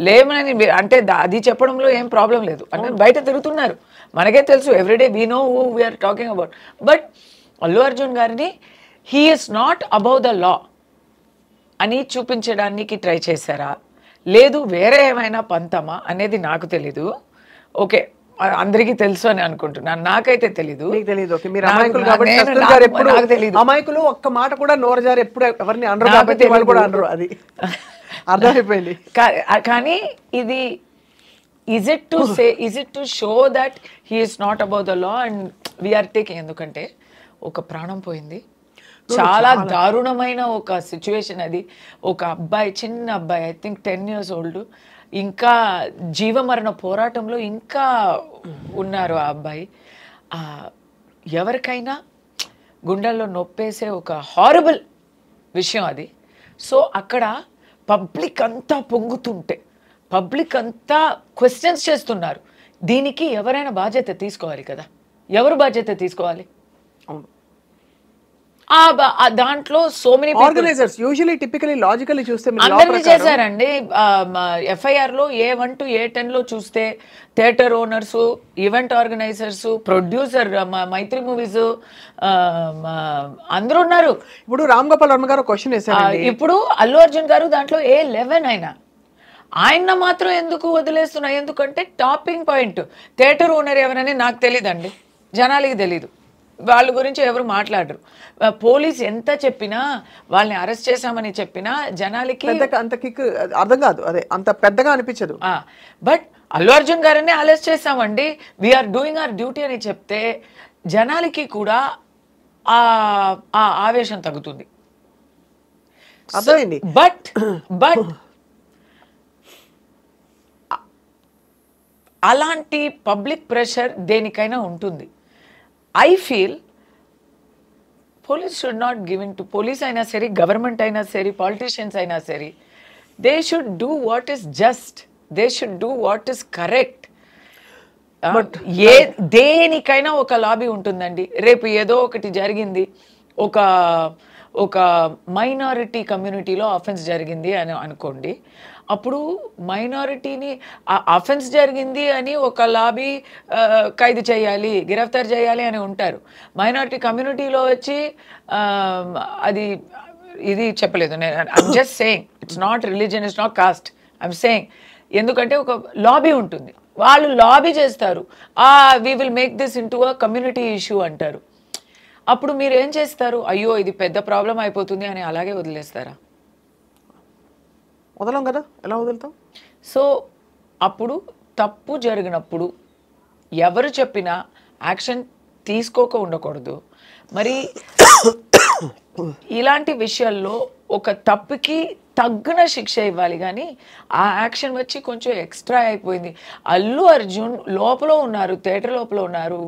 లేమని అంటే అది చెప్పడంలో ఏం ప్రాబ్లం లేదు, అంటే బయట తిరుగుతున్నారు, మనకే తెలుసు, everyday we know who we are talking about. But Allu Arjun గారిని he is not above the law అని చూపించడానికి ట్రై చేశారా, లేదు వేరే ఏమైనా పంతమా అనేది నాకు తెలీదు. ఓకే, అందరికీ తెలుసు అని అనుకుంటున్నాను, నాకైతే తెలీదు. అమాయకులు ఒక్క మాట కూడా నోరు జారి ఎప్పుడు ఎవరిని అనరు కాబట్టి వాళ్ళు కూడా అనరు, అది అర్థమైపోయింది. కానీ ఇది is it to show that he is not above the law and we are taking, ఎందుకంటే ఒక ప్రాణం పోయింది, చాలా దారుణమైన ఒక సిచ్యువేషన్ అది. ఒక అబ్బాయి, చిన్న అబ్బాయి, ఐ థింక్ 10 years old, ఇంకా జీవమరణ పోరాటంలో ఇంకా ఉన్నారు ఆ అబ్బాయి. ఎవరికైనా గుండెల్లో నొప్పేసే ఒక హారబుల్ విషయం అది. సో అక్కడ పబ్లిక్ అంతా పొంగుతుంటే, పబ్లిక్ అంతా క్వశ్చన్స్ చేస్తున్నారు, దీనికి ఎవరైనా బాధ్యత తీసుకోవాలి కదా. ఎవరు బాధ్యత తీసుకోవాలి? అవును, దాంట్లో so many organisers usually typically logically చూస్తే అందరినీ చేశారండి. FIR లో A1 to A10 లో చూస్తే theatre owners, event organisers, producer, Mythri Movies అందరూ ఉన్నారు. ఇప్పుడు రామ్ గోపాల్ వర్మ గారు క్వశ్చన్ వేశారు, ఇప్పుడు అల్లు అర్జున్ గారు దాంట్లో A11 అయినా ఆయన మాత్రం ఎందుకు వదిలేస్తున్నా? ఎందుకంటే టాపింగ్ పాయింట్ థియేటర్ ఓనర్ ఎవరని నాకు తెలియదండి, జనాలకి తెలీదు, వాళ్ళ గురించి ఎవరు మాట్లాడరు. పోలీస్ ఎంత చెప్పినా, వాళ్ళని అరెస్ట్ చేశామని చెప్పినా జనాలకి అంత కిక్ అర్థం కాదు, అదే అంత పెద్దగా అనిపించదు. బట్ అల్లు అర్జున్ గారిని అరెస్ట్ చేశామండి, వీఆర్ డూయింగ్ అవర్ డ్యూటీ అని చెప్తే జనాలకి కూడా ఆ ఆవేశం తగ్గుతుంది. అర్థమైంది. బట్ అలాంటి పబ్లిక్ ప్రెషర్ దేనికైనా ఉంటుంది. I feel police should not giving to, police అయినా సరే, గవర్నమెంట్ అయినా సరే, పాలిటీషియన్స్ అయినా సరే, they should do what is just, they should do what is correct. దేనికైనా ఒక లాబీ ఉంటుందండి. రేపు ఏదో ఒకటి జరిగింది, ఒక మైనారిటీ కమ్యూనిటీలో అఫెన్స్ జరిగింది అని అనుకోండి, అప్పుడు మైనారిటీని అఫెన్స్ జరిగింది అని ఒక లాబీ ఖైదు చేయాలి, గిరఫ్తార్ చేయాలి అని ఉంటారు. మైనారిటీ కమ్యూనిటీలో వచ్చి అది ఇది చెప్పలేదు. I'm just saying, it's not religion, it's not cost, I'm saying. ఎందుకంటే ఒక లాబీ ఉంటుంది, వాళ్ళు లాబీ చేస్తారు, we will make this into a community issue అంటారు. అప్పుడు మీరు ఏం చేస్తారు? అయ్యో ఇది పెద్ద ప్రాబ్లం అయిపోతుంది అని అలాగే వదిలేస్తారా? వదలం కదా, ఎలా వదులుతాం? సో అప్పుడు తప్పు జరిగినప్పుడు ఎవరు చెప్పినా యాక్షన్ తీసుకోక ఉండకూడదు. మరి ఇలాంటి విషయాల్లో ఒక తప్పుకి తగ్గిన శిక్ష ఇవ్వాలి, కానీ ఆ యాక్షన్ వచ్చి కొంచెం ఎక్స్ట్రా అయిపోయింది. అల్లు అర్జున్ లోపల ఉన్నారు, థియేటర్ లోపల ఉన్నారు,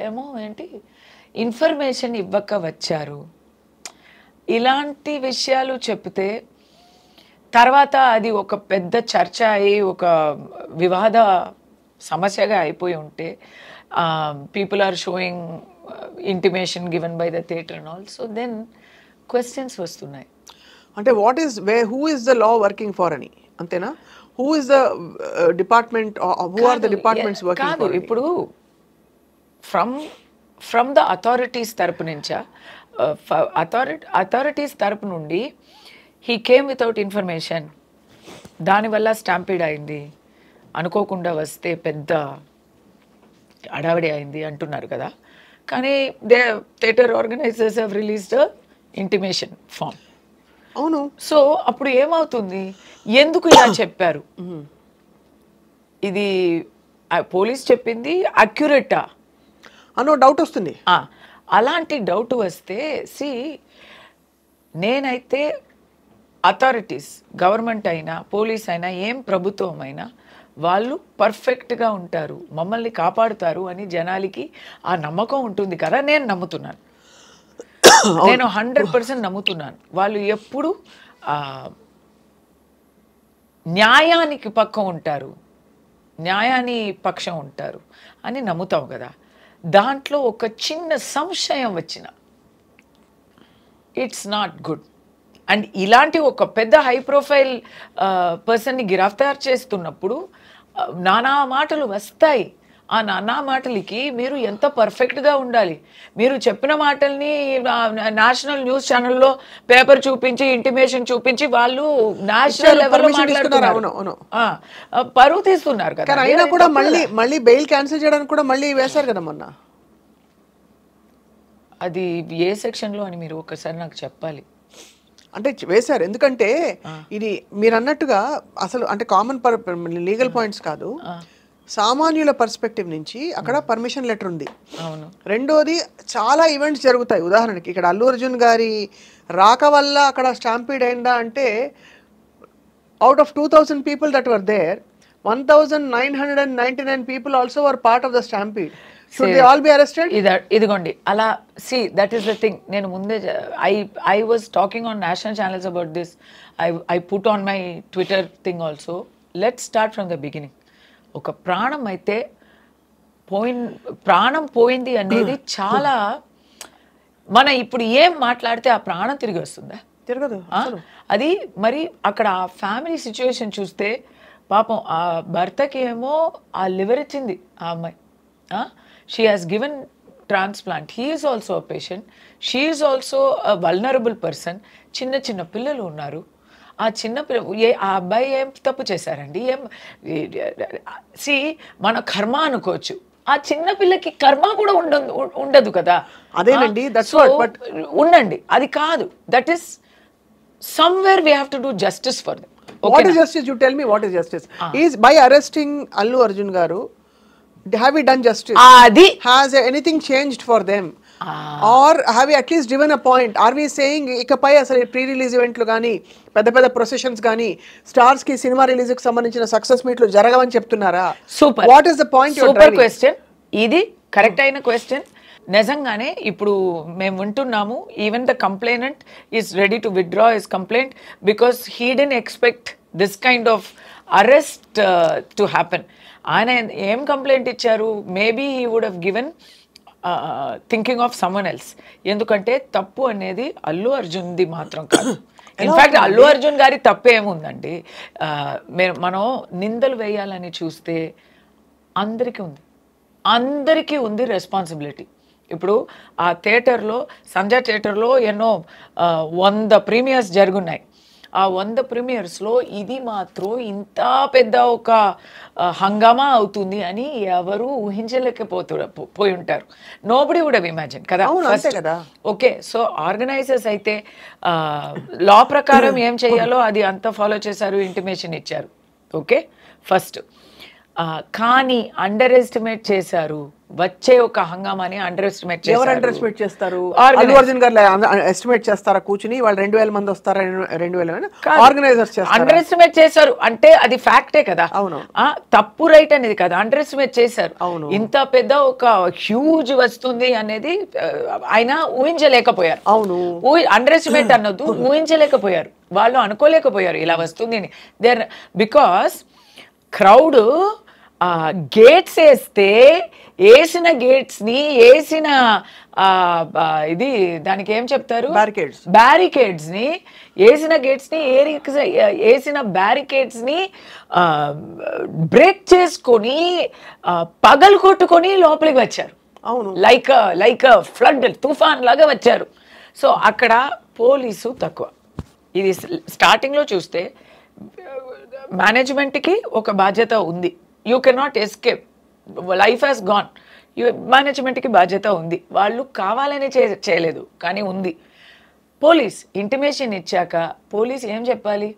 ఏమో ఏంటి ఇన్ఫర్మేషన్ ఇవ్వక వచ్చారు, ఇలాంటి విషయాలు చెప్తే తర్వాత అది ఒక పెద్ద చర్చ అయ్యి ఒక వివాద సమస్యగా అయిపోయి ఉంటే, people are showing intimation given by the theatre and all, so then questions వస్తున్నాయి. అంటే who is the law working for అని, అంతేనా? Who is the department, who are the departments working for? ఇప్పుడు ఫ్రమ్ ద అథారిటీస్ తరపు నుంచా, authorities తరపు నుండి he came without information, దానివల్ల స్టాంపీడ్ అయింది, అనుకోకుండా వస్తే పెద్ద అడావిడి అయింది అంటున్నారు కదా, కానీ theatre organisers have released intimation form. అవును. సో అప్పుడు ఏమవుతుంది, ఎందుకు ఇలా చెప్పారు, ఇది పోలీస్ చెప్పింది అక్యురేటా అనో డౌట్ వస్తుంది. అలాంటి డౌట్ వస్తే నేనైతే అథారిటీస్, గవర్నమెంట్ అయినా పోలీస్ అయినా ఏం ప్రభుత్వం అయినా వాళ్ళు పర్ఫెక్ట్గా ఉంటారు, మమ్మల్ని కాపాడుతారు అని జనాలకి ఆ నమ్మకం ఉంటుంది కదా. నేను నమ్ముతున్నాను, నేను 100% నమ్ముతున్నాను. వాళ్ళు ఎప్పుడు న్యాయానికి పక్కం ఉంటారు, న్యాయాన్ని పక్షం ఉంటారు అని నమ్ముతాం కదా. దాంట్లో ఒక చిన్న సంశయం వచ్చిన ఇట్స్ నాట్ గుడ్. అండ్ ఇలాంటి ఒక పెద్ద హై ప్రొఫైల్ పర్సన్ని గిరఫ్తార్ చేస్తున్నప్పుడు నానా మాటలు వస్తాయి. ఆ నానా మాటలకి మీరు ఎంత పర్ఫెక్ట్గా ఉండాలి, మీరు చెప్పిన మాటల్ని నేషనల్ న్యూస్ ఛానల్లో పేపర్ చూపించి ఇంటిమేషన్ చూపించి వాళ్ళు నేషనల్ లెవెల్లో మాట్లాడుతున్నారు, పరువు తీస్తున్నారు కదా. అయినా కూడా మళ్ళీ బెయిల్ క్యాన్సిల్ చేయడానికి కూడా మళ్ళీ వేశారు కదా మొన్న. అది ఏ సెక్షన్లో అని మీరు ఒకసారి నాకు చెప్పాలి. అంటే వేశారు, ఎందుకంటే ఇది మీరు అన్నట్టుగా అసలు అంటే కామన్ లీగల్ పాయింట్స్ కాదు, సామాన్యుల పర్స్పెక్టివ్ నుంచి అక్కడ పర్మిషన్ లెటర్ ఉంది. అవును. రెండోది చాలా ఈవెంట్స్ జరుగుతాయి. ఉదాహరణకి ఇక్కడ అల్లు అర్జున్ గారి రాక వల్ల అక్కడ స్టాంపీడ్ అయిందా అంటే out of 2000 people that were there, 1999 people also were part of the stampede. Should they all be arrested? ఇదిగోండి అలా. That is the thing. నేను ముందే I was talking on national channels about this. I put on my Twitter thing also. Let's start from the beginning. ఒక ప్రాణం అయితే ప్రాణం పోయింది అనేది చాలా, మన ఇప్పుడు ఏం మాట్లాడితే ఆ ప్రాణం తిరిగి వస్తుందా? తిరగదు. అది మరి అక్కడ ఆ ఫ్యామిలీ సిచ్యువేషన్ చూస్తే పాపం ఆ భర్తకి ఏమో ఆ లివర్ ఇచ్చింది ఆ అమ్మాయి. She has given transplant. He is also a patient, she is also a vulnerable person. చిన్న చిన్న పిల్లలు ఉన్నారు. ఆ చిన్న ఆ అబ్బాయి ఏం తప్పు చేశారండి? మన కర్మ అనుకోవచ్చు, ఆ చిన్న పిల్లకి కర్మ కూడా ఉండదు కదా. అదేనండి, ఉండండి, అది కాదు. That is somewhere we have to do justice for them. What is justice? You tell me what is justice. Is by arresting Allu Arjun garu, have we done justice? Has anything changed for them? Or have we at least given a point? Are we saying ikapai asalu pre-release event lu gaani పెద్ద processions gaani stars ki cinema release కి సంబంధించిన success మీట్లు జరగవని చెప్తున్నారా? Super. What is the point you are driving? Super question. ఇది correct అయిన question. నిజంగానే ఇప్పుడు మేము వింటున్నాము, even the complainant is ready to withdraw his complaint because he didn't expect this kind of arrest to happen. ఆయన ఏం complaint ఇచ్చారు? Maybe he would have given thinking of someone else. ఎందుకంటే తప్పు అనేది అల్లు అర్జున్ది మాత్రం కాదు. ఇన్ఫ్యాక్ట్ అల్లు అర్జున్ గారి తప్పేముందండి? మనం నిందలు వేయాలని చూస్తే అందరికీ ఉంది రెస్పాన్సిబిలిటీ. ఇప్పుడు ఆ థియేటర్లో, సంజయ్ థియేటర్లో ఎన్నో 100 ప్రీమియర్స్ జరుగున్నాయి. ఆ 100 ప్రీమియర్స్లో ఇది మాత్రం ఇంత పెద్ద ఒక హంగామా అవుతుంది అని ఎవరు పోయి ఉంటారు. నోబడీ వుడ్ హావ్ ఇమాజిన్ కదా. ఓకే, సో ఆర్గనైజర్స్ అయితే లా ప్రకారం ఏం చేయాలో అది అంతా ఫాలో చేశారు, ఇంటిమేషన్ ఇచ్చారు. Okay, first. కానీ అండర్ ఎస్టిమేట్ చేశారు. వచ్చే ఒక హంగామాని అండర్ ఎస్టిమేట్ చేశారు. ఎవరు అండర్ ఎస్టిమేట్ చేస్తారు? అల్లు అర్జున్ గారు ఎస్టిమేట్ చేస్తారా కూర్చుని? వాళ్ళు 2000 మంది వస్తారా? 2000 ఆర్గనైజర్స్ అండర్ ఎస్టిమేట్ చేశారు అంటే అది ఫ్యాక్టే కదా. అవును, తప్పు రైట్ అనేది కదా. అండర్ ఎస్టిమేట్ చేశారు. ఇంత పెద్ద ఒక హ్యూజ్ వస్తుంది అనేది ఆయన ఊహించలేకపోయారు. అవును, అండర్ ఎస్టిమేట్ అన్నది ఊహించలేకపోయారు. వాళ్ళు అనుకోలేకపోయారు ఇలా వస్తుంది అని. దేర్ బికాస్ క్రౌడ్ గేట్స్ వేసిన గేట్స్ని వేసిన ఇది దానికి ఏం చెప్తారు, బ్యారికేడ్స్ని వేసిన గేట్స్ని వేసిన బ్యారికేడ్స్ని బ్రేక్ చేసుకొని పగలు కొట్టుకొని లోపలికి వచ్చారు. అవును, లైక్ ఫ్లడ్ తుఫాన్ లాగా వచ్చారు. సో అక్కడ పోలీసు తక్కువ. ఇది స్టార్టింగ్లో చూస్తే మేనేజ్మెంట్కి ఒక బాధ్యత ఉంది. You cannot escape. Life has gone. మేనేజ్మెంట్కి బాధ్యత ఉంది, వాళ్ళు కావాలని చేయలేదు కానీ ఉంది. పోలీస్ ఇంటిమేషన్ ఇచ్చాక పోలీస్ ఏం చెప్పాలి?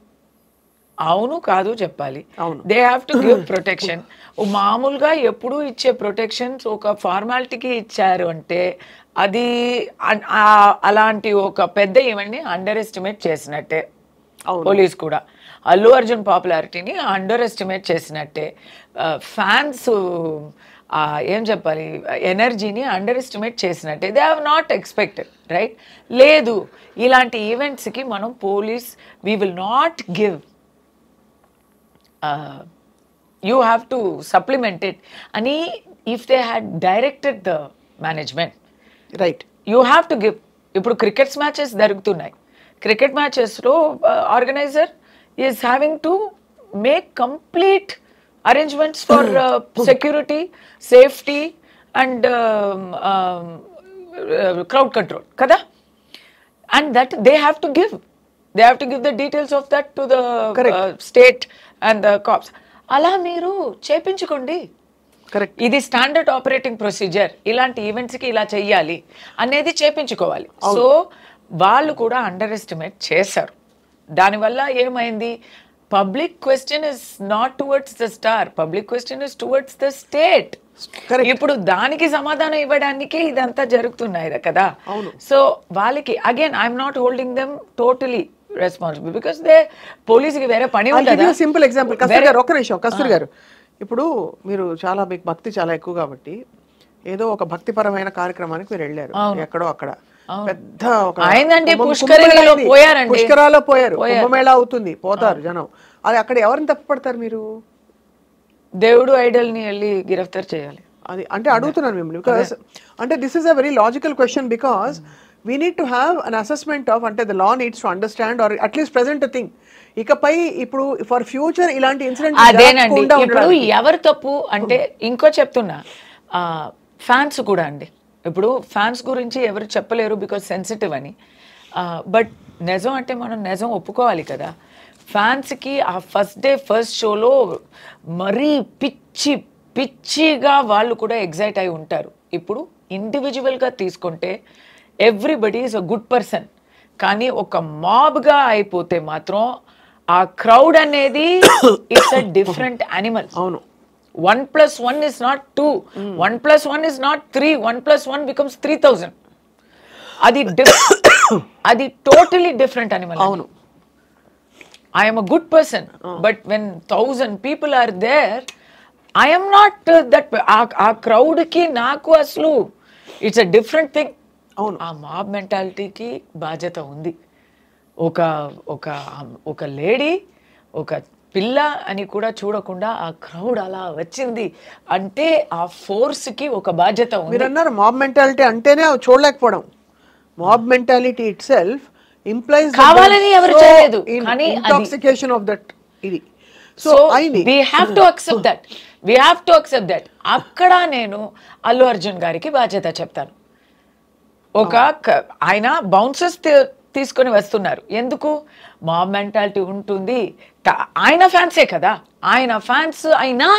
అవును కాదు చెప్పాలి. They have to give protection. మామూలుగా ఎప్పుడు ఇచ్చే ప్రొటెక్షన్స్ ఒక ఫార్మాలిటీకి ఇచ్చారు అంటే అది అలాంటి ఒక పెద్ద ఈవెంట్ని అండర్ ఎస్టిమేట్ చేసినట్టే. పోలీస్ కూడా అల్లు అర్జున్ పాపులారిటీని అండర్ ఎస్టిమేట్ చేసినట్టే. ఫ్యాన్స్ ఏం చెప్పాలి, ఎనర్జీని అండర్ ఎస్టిమేట్ చేసినట్టే. They have not expected, right? లేదు, ఇలాంటి ఈవెంట్స్కి మనం police we will not give, you have to supplement it ani. If they had directed the management, right, you have to give. Ippudu cricket matches jarugutunnai, cricket matches lo organizer is having to make complete arrangements for security, safety and crowd control kada, and that they have to give the details of that to the state and the cops. అలా మీరు చేపించుకోండి. Correct. ఇది standard operating procedure, ఇలాంటి ఈవెంట్స్కి ఇలా చెయ్యాలి అనేది చేపించుకోవాలి. So వాళ్ళు కూడా under estimate చేశారు. దానివల్ల ఏమైంది, public question is not towards the star, public question is towards the state. ఇప్పుడు దానికి సమాధానం ఇవ్వడానికి ఇదంతా జరుగుతున్నాయి కదా. సో వాళ్ళకి again I'm not holding them totally responsible because they పోలీసుకి వేరే పని ఉంటుంది. సింపుల్ ఎగ్జాంపుల్ కస్తూరి గారు, ఒక్క నిమిషం కస్తూరి గారు, ఇప్పుడు మీరు చాలా మీకు భక్తి చాలా ఎక్కువ కాబట్టి ఏదో ఒక భక్తిపరమైన కార్యక్రమానికి మీరు వెళ్ళారు ఎక్కడో అక్కడ, పెద్ద పుష్కరాల్లో పోయారు, కుంభమేళా అవుతుంది, పోతారు జనం, అది అక్కడ ఎవరిని తప్పుపడతారు మీరు? దేవుడు ఐడల్ ని వెళ్ళి గిరఫ్తార్ చేయాలి. అది అంటే అడుగుతున్నాను మిమ్మల్ని, బికాస్ అంటే this is a very logical question, because we need to have an assessment of అంటే the law needs to understand or at least present a thing. ఇకపై ఇప్పుడు ఫర్ ఫ్యూచర్ ఇలాంటి ఇన్సిడెంట్ అదేనండి. ఇప్పుడు ఎవరు తప్పు అంటే ఇంకో చెప్తున్నా, ఫ్యాన్స్ కూడా అండి. ఇప్పుడు ఫ్యాన్స్ గురించి ఎవరు చెప్పలేరు బికాజ్ సెన్సిటివ్ అని, బట్ నిజం అంటే మనం నిజం ఒప్పుకోవాలి కదా. ఫ్యాన్స్కి ఆ ఫస్ట్ డే ఫస్ట్ షోలో మరీ పిచ్చిగా వాళ్ళు కూడా ఎగ్జైట్ అయి ఉంటారు. ఇప్పుడు ఇండివిజువల్గా తీసుకుంటే everybody is a good person, కానీ ఒక మాబ్గా అయిపోతే మాత్రం ఆ క్రౌడ్ అనేది ఇట్స్ అ డిఫరెంట్ యానిమల్. అవును, 1+1 is not 2, 1+1 is not 3, 1+1 becomes 3000. అది టోటలీ డిఫరెంట్ యానిమల్. అవును, I am a good person, but when 1000 people are there, I am not that. ఆ క్రౌడ్కి నాకు అసలు ఇట్స్ అ డిఫరెంట్ థింగ్. అవును, ఆ mob మెంటాలిటీకి బాధ్యత ఉంది. ఒక లేడీ, ఒక పిల్ల అని కూడా చూడకుండా ఆ క్రౌడ్ అలా వచ్చింది అంటే ఆ ఫోర్స్కి ఒక బాధ్యత ఉంది. మీరు అన్నారు మాబ్ మెంటాలిటీ అంటేనే చూడలేకపోవడం. Mob mentality itself implies కావాలని ఎవరు చేయలేదు, కానీ ఇంటాక్సికేషన్ ఆఫ్ దట్ ఇది. So we have to accept that. అక్కడ నేను అల్లు అర్జున్ గారికి బాధ్యత చెప్తాను. ఆయన బౌన్సర్స్ తీసుకొని వస్తున్నారు, ఎందుకు? మాబ్ మెంటాలిటీ ఉంటుంది. ఆయన ఫ్యాన్సే కదా, ఆయన ఫ్యాన్స్ అయినా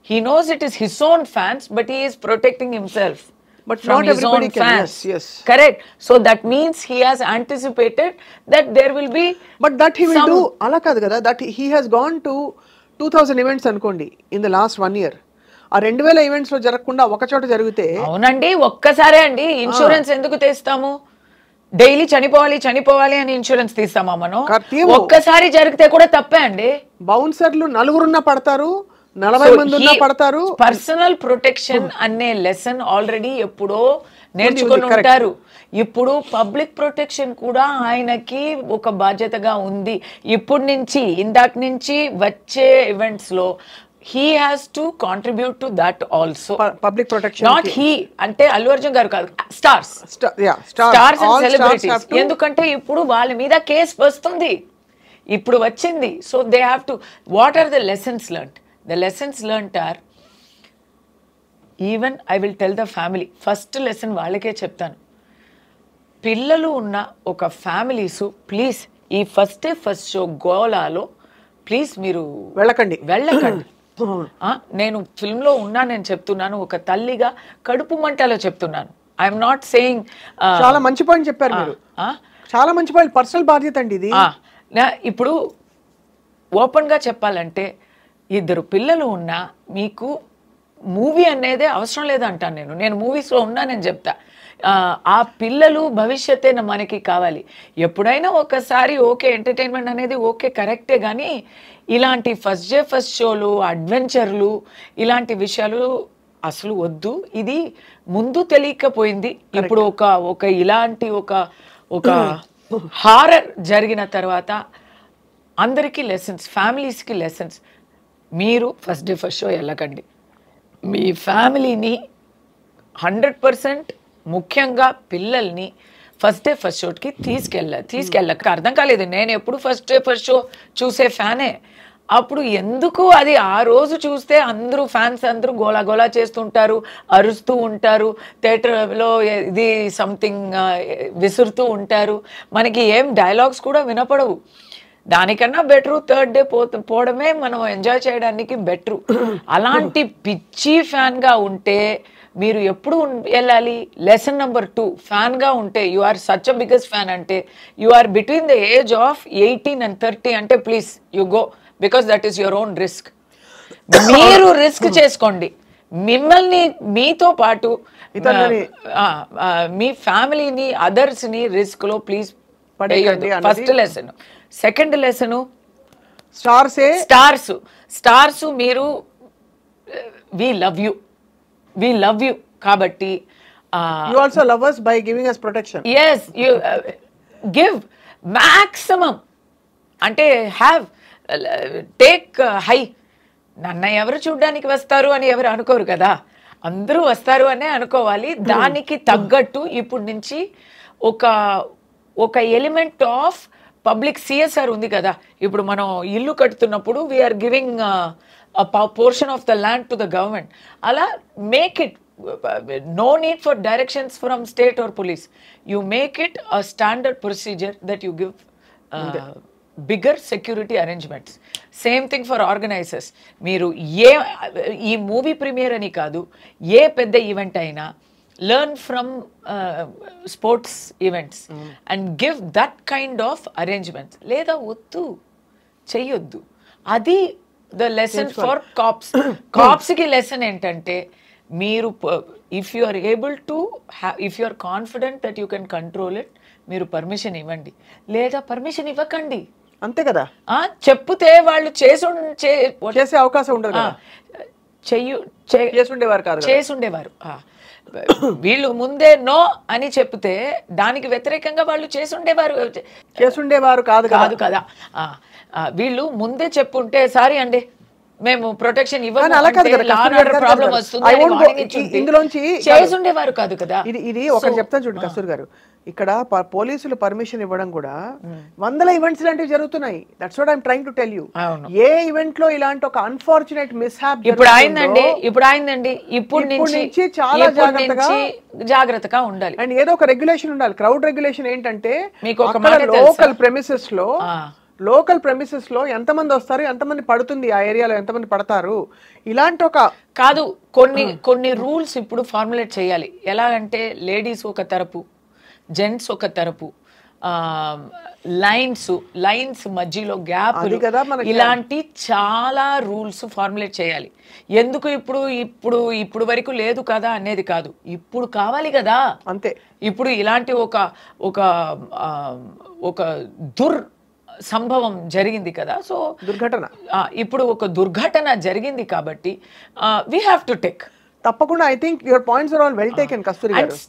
he knows it is his own fans, but he is protecting himself but from not his everybody own can. fans. Yes. Correct. So that means he has anticipated that there will be, but that he will do ala kaadu kada, that he has gone to 2000 events అనుకోండి in the last 1 year. ఆ 2000 events లో జరగకుండా ఒక చోట జరిగితే. అవునండి, ఒక్కసారే అండి. ఇన్సూరెన్స్ ఎందుకు తీస్తాము? డైలీ చనిపోవాలి అని ఇన్సూరెన్స్ తీస్తామా మనం? ఒక్కసారి జరిగితే కూడా తప్పే అండి. బౌన్సర్లు నలుగురున్నా పడతారు, 40 మంది ఉన్నా పడతారు. పర్సనల్ ప్రొటెక్షన్ అనే లెసన్ ఆల్రెడీ ఎప్పుడో నేర్చుకుని ఉంటారు. ఇప్పుడు పబ్లిక్ ప్రొటెక్షన్ కూడా ఆయనకి ఒక బాధ్యతగా ఉంది. ఇప్పుడు నుంచి ఇందాక నుంచి వచ్చే ఈవెంట్స్ లో he has to contribute to that also. Public protection, not he అంటే అల్లు అర్జున్ గారు కాదు, స్టార్స్ అండ్ సెలబ్రిటీస్. ఎందుకంటే ఇప్పుడు వాళ్ళ మీద కేసు వస్తుంది, ఇప్పుడు వచ్చింది. So they have to, what are the lessons learned? The lessons learned are, even I will tell the family, first lesson వాళ్ళకే చెప్తాను. పిల్లలు ఉన్న ఒక ఫ్యామిలీస్ ప్లీజ్ ఈ ఫస్ట్ షో గోలాలో ప్లీజ్ మీరు వెళ్ళకండి. నేను ఫిల్మ్లో ఉన్నా, నేను చెప్తున్నాను ఒక తల్లిగా కడుపు మంటలో చెప్తున్నాను. I'm not saying. చాలా మంచి పాయింట్ చెప్పారు మీరు, చాలా మంచి పాయింట్. పర్సనల్ బాధ్యత అండి ఇది. ఇప్పుడు ఓపెన్గా చెప్పాలంటే 2 పిల్లలు ఉన్నా మీకు మూవీ అనేది అవసరం లేదంటాను నేను మూవీస్లో ఉన్నా, నేను చెప్తా ఆ పిల్లలు భవిష్యత్తే మనకి కావాలి. ఎప్పుడైనా ఒకసారి ఓకే ఎంటర్టైన్మెంట్ అనేది ఓకే కరెక్టే, కానీ ఇలాంటి ఫస్ట్ డే ఫస్ట్ షోలు, అడ్వెంచర్లు, ఇలాంటి విషయాలు అసలు వద్దు. ఇది ముందు తెలియకపోయింది. ఇప్పుడు ఒక ఇలాంటి ఒక హారర్ జరిగిన తర్వాత అందరికీ లెసన్స్, ఫ్యామిలీస్కి లెసన్స్. మీరు ఫస్ట్ డే ఫస్ట్ షో వెళ్ళకండి. మీ ఫ్యామిలీని 100%, ముఖ్యంగా పిల్లల్ని ఫస్ట్ డే ఫస్ట్ షోకి తీసుకెళ్ళక. అర్థం కాలేదు, నేను ఎప్పుడు ఫస్ట్ డే ఫస్ట్ షో చూసే ఫ్యానే. అప్పుడు ఎందుకు అది ఆ రోజు చూస్తే అందరూ ఫ్యాన్స్ అందరూ గోలా చేస్తుంటారు, అరుస్తూ ఉంటారు, థియేటర్లో ఇది సంథింగ్ విసురుతూ ఉంటారు, మనకి ఏం డైలాగ్స్ కూడా వినపడవు. దానికన్నా బెటరు థర్డ్ డే పోవడమే మనం ఎంజాయ్ చేయడానికి బెటరు. అలాంటి పిచ్చి ఫ్యాన్గా ఉంటే మీరు ఎప్పుడు వెళ్ళాలి? లెసన్ నెంబర్ 2, ఫ్యాన్గా ఉంటే you are such a biggest fan అంటే you are between the age of 18 and 30 అంటే please you go, because that is your own risk. మీరు రిస్క్ చేసుకోండి. మిమ్మల్ని మీతో పాటు మీ ఫ్యామిలీని, అదర్స్ని రిస్క్లో ప్లీజ్ పడేయద్దు. First lesson. Second lesson, stars మీరు వి లవ్ యూ కాబట్టి you also love us by giving us protection. yes you give maximum అంటే టేక్ హై. నన్ను ఎవరు చూడడానికి వస్తారు అని ఎవరు అనుకోరు కదా, అందరూ వస్తారు అనే అనుకోవాలి. దానికి తగ్గట్టు ఇప్పుడు నుంచి ఒక ఎలిమెంట్ ఆఫ్ పబ్లిక్ CSR ఉంది కదా. ఇప్పుడు మనం ఇల్లు కట్టుతున్నప్పుడు we're giving portion of the land to the government. అలా make it no need for directions from state or police. You make it a standard procedure that you give bigger security arrangements. Same thing for organizers. మీరు ఈ movie premier అని కాదు, ఏ పెద్ద event అయినా learn from sports events and give that kind of arrangements. లేదా వద్దు, చెయ్యొద్దు. అది ద లెసన్ ఫర్ కాప్స్కి లెసన్ ఏంటంటే, మీరు if you are able to if you are confident that you can control it, మీరు పర్మిషన్ ఇవ్వండి, లేదా పర్మిషన్ ఇవ్వకండి. అంతే కదా. చెప్తే వాళ్ళు చేసే అవకాశం ఉండదు, చేసుండేవారు. వీళ్ళు ముందే నో అని చెప్తే దానికి వ్యతిరేకంగా వాళ్ళు చేసుండేవారు కాదు కదా. వీళ్ళు ముందే చెప్పుంటే సారీ అండి మేము ప్రొటెక్షన్ ప్రాబ్లం వస్తుంది చేసుండేవారు కాదు కదా. ఇది ఒకటి చెప్తాను చూడండి కస్తూరి గారు, ఇక్కడ పోలీసులు పర్మిషన్ ఇవ్వడం కూడా వందల ఈవెంట్స్ లాంటివి జరుగుతున్నాయి. That's what I am trying to tell you. A event లో ఇలాంటి ఒక అన్ఫార్చునేట్ మిస్‌హ్యాప్ ఇప్పుడు అయిందండి. ఇప్పుడు నుంచి చాలా జాగ్రత్తగా ఉండాలి. అండ్ ఏదో ఒక రెగ్యులేషన్ ఉండాలి. క్రౌడ్ రెగ్యులేషన్ ఏంటంటే, లోకల్ ప్రెమిసెస్ లో ఎంతమంది వస్తారు, ఎంతమంది పడుతుంది, ఆ ఏరియాలో ఎంతమంది పడతారు, ఇలాంటి ఒక కాదు కొన్ని రూల్స్ ఇప్పుడు ఫార్ములేట్ చేయాలి. ఎలా అంటే లేడీస్ ఒక తరపు, జెంట్స్ ఒక తరపు, లైన్స్ మధ్యలో గ్యాప్, ఇలాంటి చాలా రూల్స్ ఫార్ములేట్ చేయాలి. ఎందుకు ఇప్పుడు వరకు లేదు కదా అనేది కాదు, ఇప్పుడు కావాలి కదా. అంతే. ఇప్పుడు ఇలాంటి ఒక సంభవం జరిగింది కదా. సో దుర్ఘటన, ఇప్పుడు ఒక దుర్ఘటన జరిగింది కాబట్టి we have to take. తప్పకుండా. I think your points are all well taken, కస్తూరి గారు. And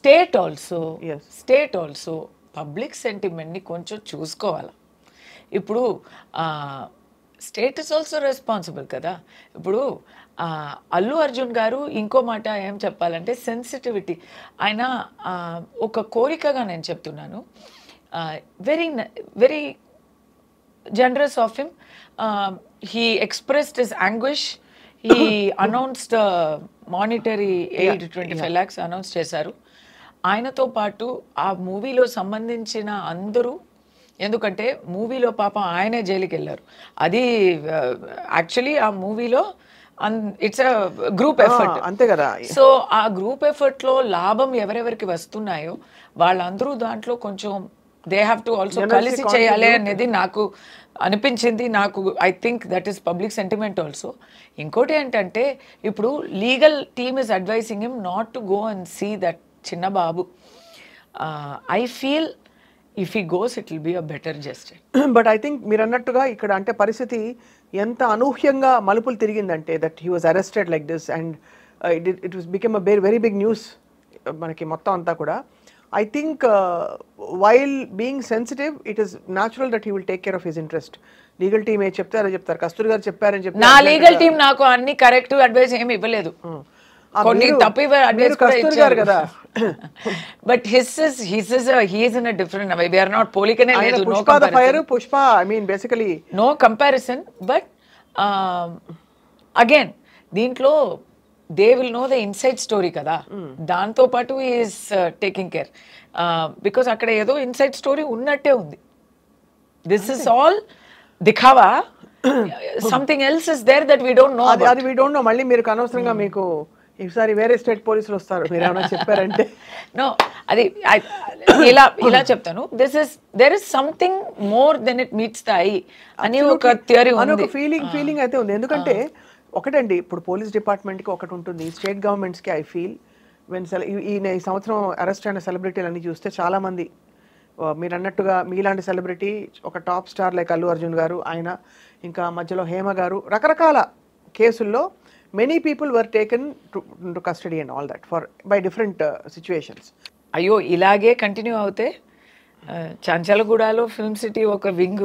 state also పబ్లిక్ సెంటిమెంట్ని కొంచెం చూసుకోవాలి. ఇప్పుడు స్టేట్ ఇస్ ఆల్సో రెస్పాన్సిబుల్ కదా. ఇప్పుడు అల్లు అర్జున్ గారు ఇంకో మాట ఏం చెప్పాలంటే, సెన్సిటివిటీ. ఆయన ఒక కోరికగా నేను చెప్తున్నాను, very generous of him. He expressed his anguish. He announced monetary aid 25 lakhs announce చేశారు. ఆయనతో పాటు ఆ మూవీలో సంబంధించిన అందరూ, ఎందుకంటే మూవీలో పాపం ఆయనే జైలుకి వెళ్ళారు. అది యాక్చువల్లీ ఆ మూవీలో ఇట్స్ అ గ్రూప్ ఎఫర్ట్. అంతే కదా. సో ఆ గ్రూప్ ఎఫర్ట్ లో లాభం ఎవరెవరికి వస్తున్నాయో వాళ్ళందరూ దాంట్లో కొంచెం దే హ్యావ్ టు ఆల్సో కలిసి చేయాలి అనేది నాకు అనిపించింది. నాకు I think that is public sentiment also. ఇంకోటి ఏంటంటే ఇప్పుడు legal team is advising him not to go and see that చిన్న బాబు. I feel if he goes it will be a better justice. But I think మీరు అన్నట్టుగా ఇక్కడ అంటే పరిస్థితి ఎంత అనూహ్యంగా మలుపులు తిరిగిందంటే that he was arrested like this and it was become a very big news మనకి మొత్తం అంతా కూడా. I think while being sensitive, it is natural that he will take care of his interest. Legal team ఏ చెప్తారో చెప్తారు, కస్తూరి గారు చెప్పారని చెప్పి నా లీగల్ టీం నాకు అన్ని కరెక్ట్ అడ్వైస్ ఏమి ఇవ్వలేదు, కొన్ని తప్పు అడ్వైస్ కూడా ఇచ్చారు కదా. But he is in a different way. We are not పోలికనే లేదు. Pushpa the fire, Pushpa I mean basically no comparison. But again దీంట్లో they will know the inside story కదా, దాంతో పాటు ఈస్ టేకింగ్ కేర్ బికాస్ అక్కడ ఏదో ఇన్సైడ్ స్టోరీ ఉన్నట్టే ఉంది. దిస్ ఇస్ ఆల్ దిఖావా, something else is there that we don't know. అది వీ డోంట్ నో. మళ్ళీ మీరు అనవసరంగా మీకు ఈసారి వేరే స్టేట్ పోలీసులు వస్తారు మీరు ఏమైనా చెప్పారంటే. నో, అది ఇలా చెప్తాను. There is something more than it meets the eye అని ఒక థియరీ ఉంది, ఒక ఫీలింగ్ అయితే ఉంది. ఎందుకంటే ఒకటండి, ఇప్పుడు పోలీస్ డిపార్ట్మెంట్కి ఒకటి ఉంటుంది, స్టేట్ గవర్నమెంట్స్కి ఐ ఫీల్ వెన్ ఈ సంవత్సరం అరెస్ట్ అయిన సెలబ్రిటీలు అన్ని చూస్తే చాలామంది మీరు అన్నట్టుగా మీలాంటి సెలబ్రిటీ, ఒక top star like Allu Arjun గారు, ఆయన ఇంకా మధ్యలో హేమ గారు, రకరకాల కేసుల్లో many people were taken to custody and all that for by different situations. అయ్యో ఇలాగే కంటిన్యూ అవుతే చంచలగూడలో ఫిల్మ్ సిటీ ఒక వింగ్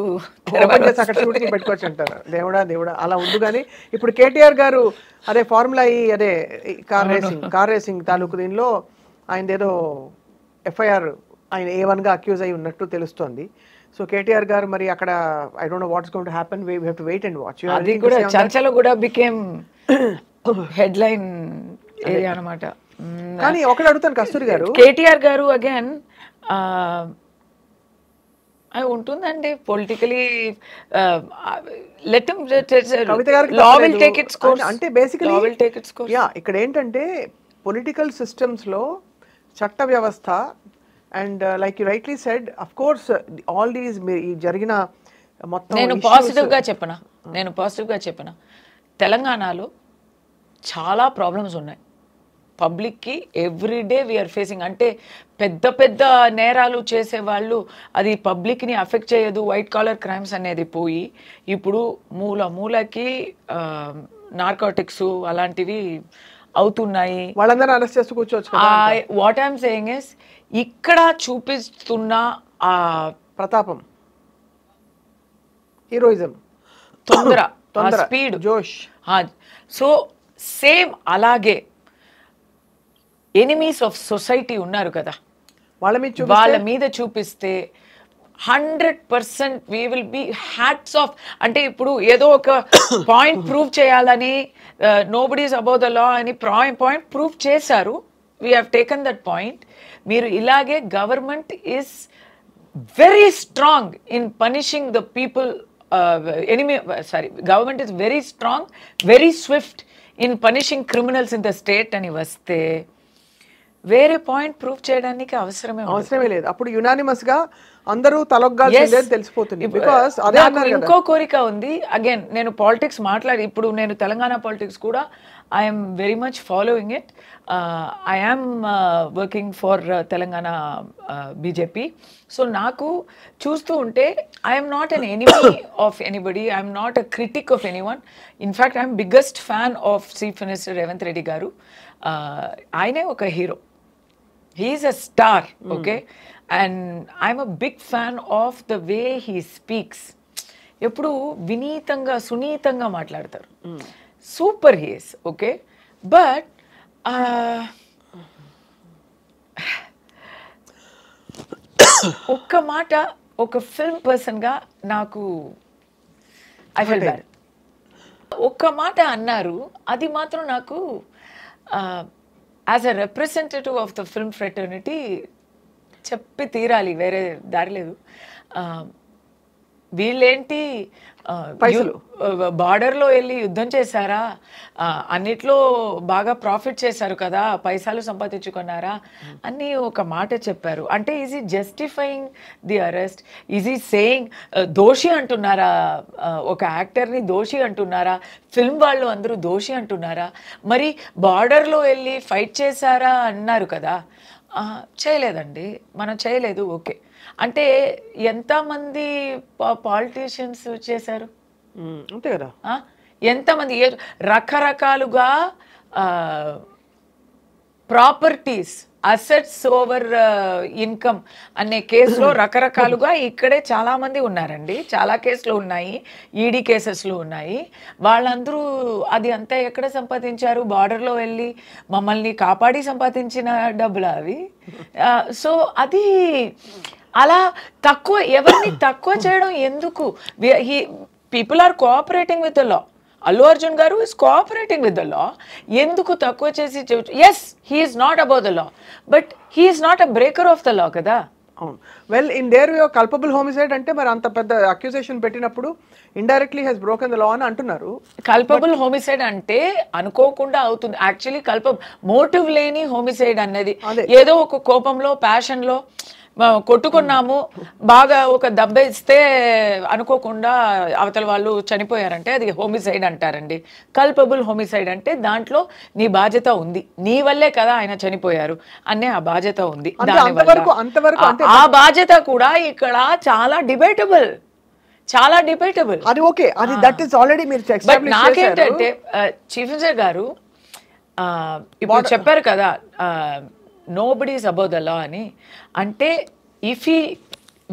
అక్కడ షూటింగ్ పెట్టుకోవచ్చు అంటారు. దేవుడా అలా ఉంది. కానీ ఇప్పుడు కేటీఆర్ గారు అదే ఫార్ములా అదే కార్ రేసింగ్ తాలూకు దీనిలో ఆయన ఏదో ఎఫ్ఐఆర్ ఆయన A1గా అక్యూజ్ అయి ఉన్నట్టు తెలుస్తోంది. సో కేటీఆర్ గారు మరి అక్కడ I don't know what's going to happen, we have to wait and watch. అది కూడా చంచలగూడ బికేమ్ హెడ్లైన్ ఏరియా అన్నమాట. కానీ ఒకటి అడుగుతాను కస్తూరి గారు, కేటీఆర్ గారు అగైన్ ఉంటుందండి పొలిటికలీ అంటే బేసికలీ ఇక్కడ ఏంటంటే పొలిటికల్ సిస్టమ్స్ లో చట్ట వ్యవస్థ and like you rightly said of course all these జరిగిన మొత్తం. నేను పాజిటివ్ గా చెప్పనా తెలంగాణలో చాలా ప్రాబ్లమ్స్ ఉన్నాయి పబ్లిక్కి. Everyday we are facing. అంటే పెద్ద పెద్ద నేరాలు చేసేవాళ్ళు అది పబ్లిక్ని అఫెక్ట్ చేయదు, వైట్ కాలర్ క్రైమ్స్ అనేది పోయి ఇప్పుడు మూలకి నార్కోటిక్స్ అలాంటివి అవుతున్నాయి. వాళ్ళందరూ అరెస్ట్ చేస్తూ కూర్చోవచ్చు. వాట్ ఐఎమ్ సేయింగ్ ఇస్ ఇక్కడ చూపిస్తున్న ఆ ప్రతాపం, హీరోయిజం, తొందర, స్పీడ్, జోష్. సో సేమ్ అలాగే ఎనిమీస్ ఆఫ్ సొసైటీ ఉన్నారు కదా, వాళ్ళ మీద చూపిస్తే 100% we will be hats off. అంటే ఇప్పుడు ఏదో ఒక పాయింట్ ప్రూవ్ చేయాలని నోబడీస్ అబౌవ్ ద లా అని పాయింట్ ప్రూవ్ చేశారు. We have taken that point. మీరు ఇలాగే government is very strong in punishing the people. Government is very strong, very Swift in punishing criminals in the state అని వస్తే వేరే point prove చేయడానికి అవసరమే లేదు. అప్పుడు యునానిమస్ గా అందరూ తలొగ్గాల్సిందే తెలిసిపోతుంది. బికాజ్ అదే ఇంకో కోరిక ఉంది. అగైన్ నేను పాలిటిక్స్ ఇప్పుడు నేను తెలంగాణ పాలిటిక్స్ కూడా I'm very much following it. I'm working for Telangana BJP. So నాకు చూస్తూ ఉంటే I'm not an enemy of anybody, I'm not a critique of anyone. In fact I'm biggest fan of chief minister Revanth Reddy గారు. ఆయనే ఒక hero, he's a star, okay? And I'm a big fan of the way he speaks. ఎప్పుడు వినీతంగా సునీతంగా మాట్లాడతారు. Super he is, okay? But ఒక్క మాట ఒక film పర్సన్గా నాకు ఐ ఫీల్ బ్యాడ్. ఒక్క మాట అన్నారు, అది మాత్రం నాకు as a representative of the film fraternity చెప్పి తీరాలి, వేరే దారి లేదు. వీళ్ళేంటి పైసలు. బార్డర్లో వెళ్ళి యుద్ధం చేశారా, అన్నిట్లో బాగా ప్రాఫిట్ చేశారు కదా, పైసలు సంపాదించుకున్నారా అని ఒక మాట చెప్పారు. అంటే ఈజ్ ఈ జస్టిఫైయింగ్ ది అరెస్ట్? ఈజ్ ఈ సేయింగ్ దోషి అంటున్నారా? ఒక యాక్టర్ని దోషి అంటున్నారా? ఫిల్మ్ వాళ్ళు అందరూ దోషి అంటున్నారా? మరి బార్డర్లో వెళ్ళి ఫైట్ చేశారా అన్నారు కదా, చేయలేదండి, మనం చేయలేదు. ఓకే, అంటే ఎంతమంది పాలిటీషియన్స్ చేశారు? అంతే కదా. ఎంతమంది రకరకాలుగా ప్రాపర్టీస్, అసెట్స్ ఓవర్ ఇన్కమ్ అనే కేసులో రకరకాలుగా ఇక్కడే చాలా మంది ఉన్నారండి. చాలా కేసులు ఉన్నాయి, ఈడీ కేసెస్లు ఉన్నాయి. వాళ్ళందరూ అది అంతా ఎక్కడ సంపాదించారు? బార్డర్లో వెళ్ళి మమ్మల్ని కాపాడి సంపాదించిన డబ్బులు అవి. సో అది అలా తక్కువ, ఎవరిని తక్కువ చేయడం ఎందుకు? People are cooperating with the law. Allu Arjun గారు is cooperating with the law. ఎందుకు తక్కువ చేసి? Yes, he's not about the law, but he's not a breaker of the law కదా. అవును. Well, in their way culpable homicide అంటే మరి అంత పెద్ద అక్యూజేషన్ పెట్టినప్పుడు indirectly he's broken the law అని అంటున్నారు. కల్పబుల్ హోమిసైడ్ అంటే అనుకోకుండా అవుతుంది. యాక్చువల్లీ మోటివ్ లేని హోమిసైడ్ అన్నది ఏదో ఒక కోపంలో, ప్యాషన్లో కొట్టుకున్నాము, బాగా ఒక దెబ్బ ఇస్తే అనుకోకుండా అవతల వాళ్ళు చనిపోయారంటే అది హోమిసైడ్ అంటారండి. కల్పబుల్ హోమిసైడ్ అంటే దాంట్లో నీ బాధ్యత ఉంది, నీ వల్లే కదా ఆయన చనిపోయారు అనే ఆ బాధ్యత ఉంది. ఆ బాధ్యత కూడా ఇక్కడ చాలా డిబేటబుల్, చాలా డిబేటబుల్. అది ఓకే, అది దట్ ఈస్ ఆల్రెడీ మీరు ఎస్టాబ్లిష్ చేశారు. నాకేంటంటే చీఫ్ మినిస్టర్ గారు ఇప్పుడు చెప్పారు కదా, nobody is above the law అని. అంటే if he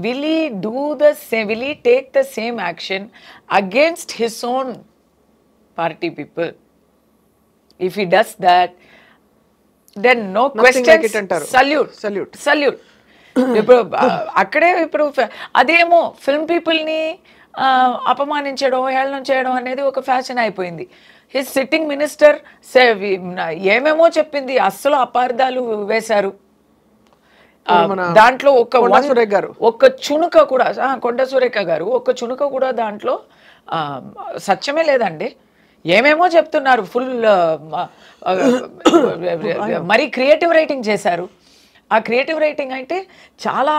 will he do the same, will he take the same action against his own party people? If he does that, then no questions, salute. ఇప్పుడు అక్కడే ఇప్పుడు అదేమో film పీపుల్ని అపమానించడం, హేళన చేయడం అనేది ఒక ఫ్యాషన్ అయిపోయింది. హిస్ సిట్టింగ్ మినిస్టర్ ఏమేమో చెప్పింది, అస్సలు అపార్థాలు వేశారు. దాంట్లో ఒక్క చుణుక కూడా, కొండ సురేఖ గారు ఒక్క చుణుక కూడా దాంట్లో సత్యమే లేదండి. ఏమేమో చెప్తున్నారు, ఫుల్ మరి క్రియేటివ్ రైటింగ్ చేశారు. ఆ క్రియేటివ్ రైటింగ్ అంటే చాలా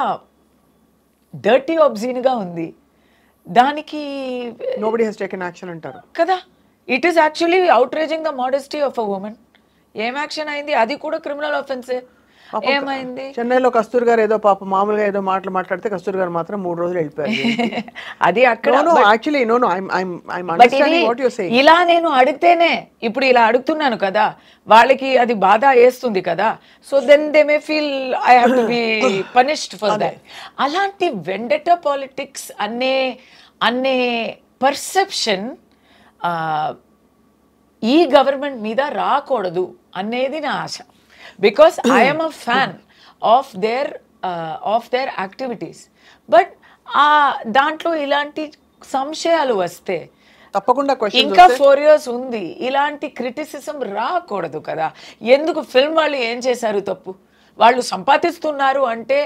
డర్టీ ఆబ్జీన్గా ఉంది. దానికి nobody has taken action అంటారు కదా. It is actually outraging the modesty of a woman. ఏం యాక్షన్ అయింది? అది కూడా క్రిమినల్ ఆఫెన్సే. ఏమైంది? చెన్నైలో కస్తూరి గారు ఏదో పాప మామూలుగా ఏదో మాటలు మాట్లాడితే కస్తూరి గారు మాత్రం 3 రోజులు వెళ్ళిపోయారు. అది అక్కడ ఇలా నేను అడిగితేనే, ఇప్పుడు ఇలా అడుగుతున్నాను కదా, వాళ్ళకి అది బాధ వేస్తుంది కదా. So then they may feel I have to be punished for that. అలాంటి వెండటా పాలిటిక్స్ అనే పర్సెప్షన్ ఈ గవర్నమెంట్ మీద రాకూడదు అనేది నా ఆశ. Because I am a fan of their activities. బట్ దాంట్లో ఇలాంటి సంశయాలు వస్తే తప్పకుండా ఇంకా 4 years ఉంది, ఇలాంటి క్రిటిసిజం రాకూడదు కదా. ఎందుకు? ఫిల్మ్ వాళ్ళు ఏం చేశారు తప్పు? వాళ్ళు సంపాదిస్తున్నారు అంటే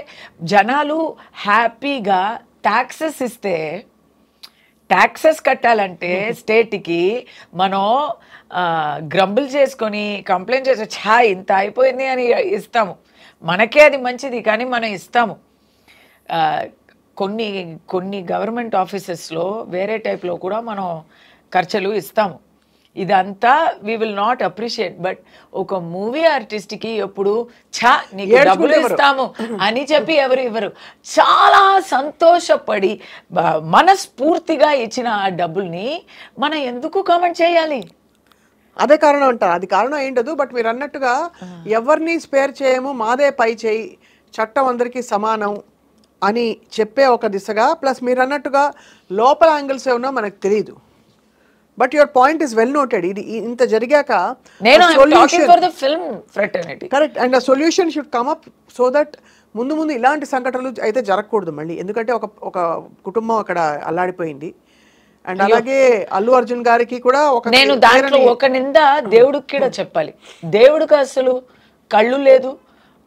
జనాలు హ్యాపీగా ట్యాక్సెస్ ఇస్తే, ట్యాక్సెస్ కట్టాలంటే స్టేట్కి మనం గ్రంబుల్ చేసుకొని కంప్లైంట్ చేసి ఇంత అయిపోయింది అని ఇస్తాము. మనకే అది మంచిది కానీ మనం ఇస్తాము. కొన్ని గవర్నమెంట్ ఆఫీసెస్లో వేరే టైప్లో కూడా మనం ఖర్చులు ఇస్తాము. ఇదంతా we will not appreciate. But ఒక మూవీ ఆర్టిస్ట్కి ఎప్పుడు నీకు డబ్బులు ఇస్తాము అని చెప్పి ఎవరు ఇవ్వరు. చాలా సంతోషపడి మనస్ఫూర్తిగా ఇచ్చిన ఆ డబ్బుల్ని మనం ఎందుకు కామెంట్ చేయాలి? అదే కారణం అంటారు. అది కారణం ఏంటదు. బట్ మీరు అన్నట్టుగా ఎవరిని స్పేర్ చేయము, మాదే పై చేయి, చట్టం అందరికీ సమానం అని చెప్పే ఒక దిశగా, ప్లస్ మీరు అన్నట్టుగా లోపల యాంగిల్స్ ఏమన్నా మనకు తెలియదు. But your point is well noted. ఇది ఇంత జరిగాక కరెక్ట్, అండ్ ఆ solution should come up so that ముందు ఇలాంటి సంఘటనలు అయితే జరగకూడదు మళ్ళీ. ఎందుకంటే ఒక కుటుంబం అక్కడ అల్లాడిపోయింది. అండ్ అలాగే అల్లు అర్జున్ గారికి కూడా నేను దాంట్లో ఒక నింద దేవుడికి కూడా చెప్పాలి. దేవుడికి అసలు కళ్ళు లేదు,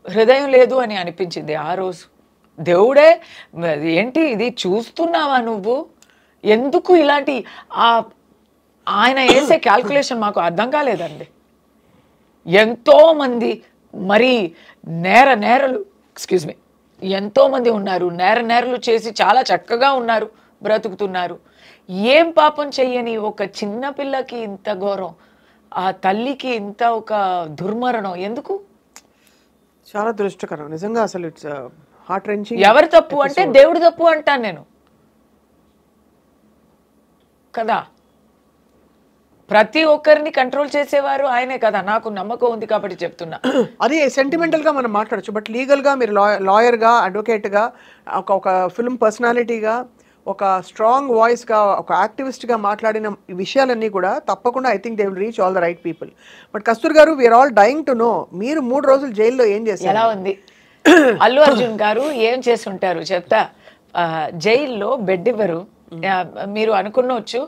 హృదయం లేదు అని అనిపించింది ఆ రోజు. దేవుడే ఏంటి ఇది చూస్తున్నావా నువ్వు ఎందుకు ఇలాంటి ఆయన వేసే క్యాల్కులేషన్ మాకు అర్థం కాలేదండి. ఎంతోమంది మరి నేరలు ఎక్స్క్యూజ్ మీ ఎంతోమంది ఉన్నారు, నేరలు చేసి చాలా చక్కగా ఉన్నారు, బ్రతుకుతున్నారు. ఏం పాపం చెయ్యని ఒక చిన్న పిల్లకి ఇంత ఘోరం, ఆ తల్లికి ఇంత ఒక దుర్మరణం ఎందుకు? చాలా దురదృష్టకరం నిజంగా. అసలు ఇట్స్ హార్ట్ రెంచింగ్. ఎవరు తప్పు అంటే దేవుడు తప్పు అంటాను నేను కదా. ప్రతి ఒక్కరిని కంట్రోల్ చేసేవారు ఆయనే కదా, నాకు నమ్మకం ఉంది కాబట్టి చెప్తున్నా. అది సెంటిమెంటల్ గా మనం మాట్లాడచ్చు, బట్ లీగల్ గా మీరు లాయర్ గా, అడ్వకేట్ గా, ఒక ఫిల్మ్ పర్సనాలిటీగా, ఒక స్ట్రాంగ్ వాయిస్ గా, ఒక యాక్టివిస్ట్ గా మాట్లాడిన విషయాలన్నీ కూడా తప్పకుండా I think they will reach all the right people. But Kasturi గారు, we are all dying to know, మీరు 3 రోజులు జైల్లో ఏం చేశారు? ఎలా ఉంది అల్లు అర్జున్ గారు ఏం చేసి ఉంటారు చెప్తా. జైల్లో బెడ్ ఇవ్వరు. మీరు అనుకున్నవచ్చు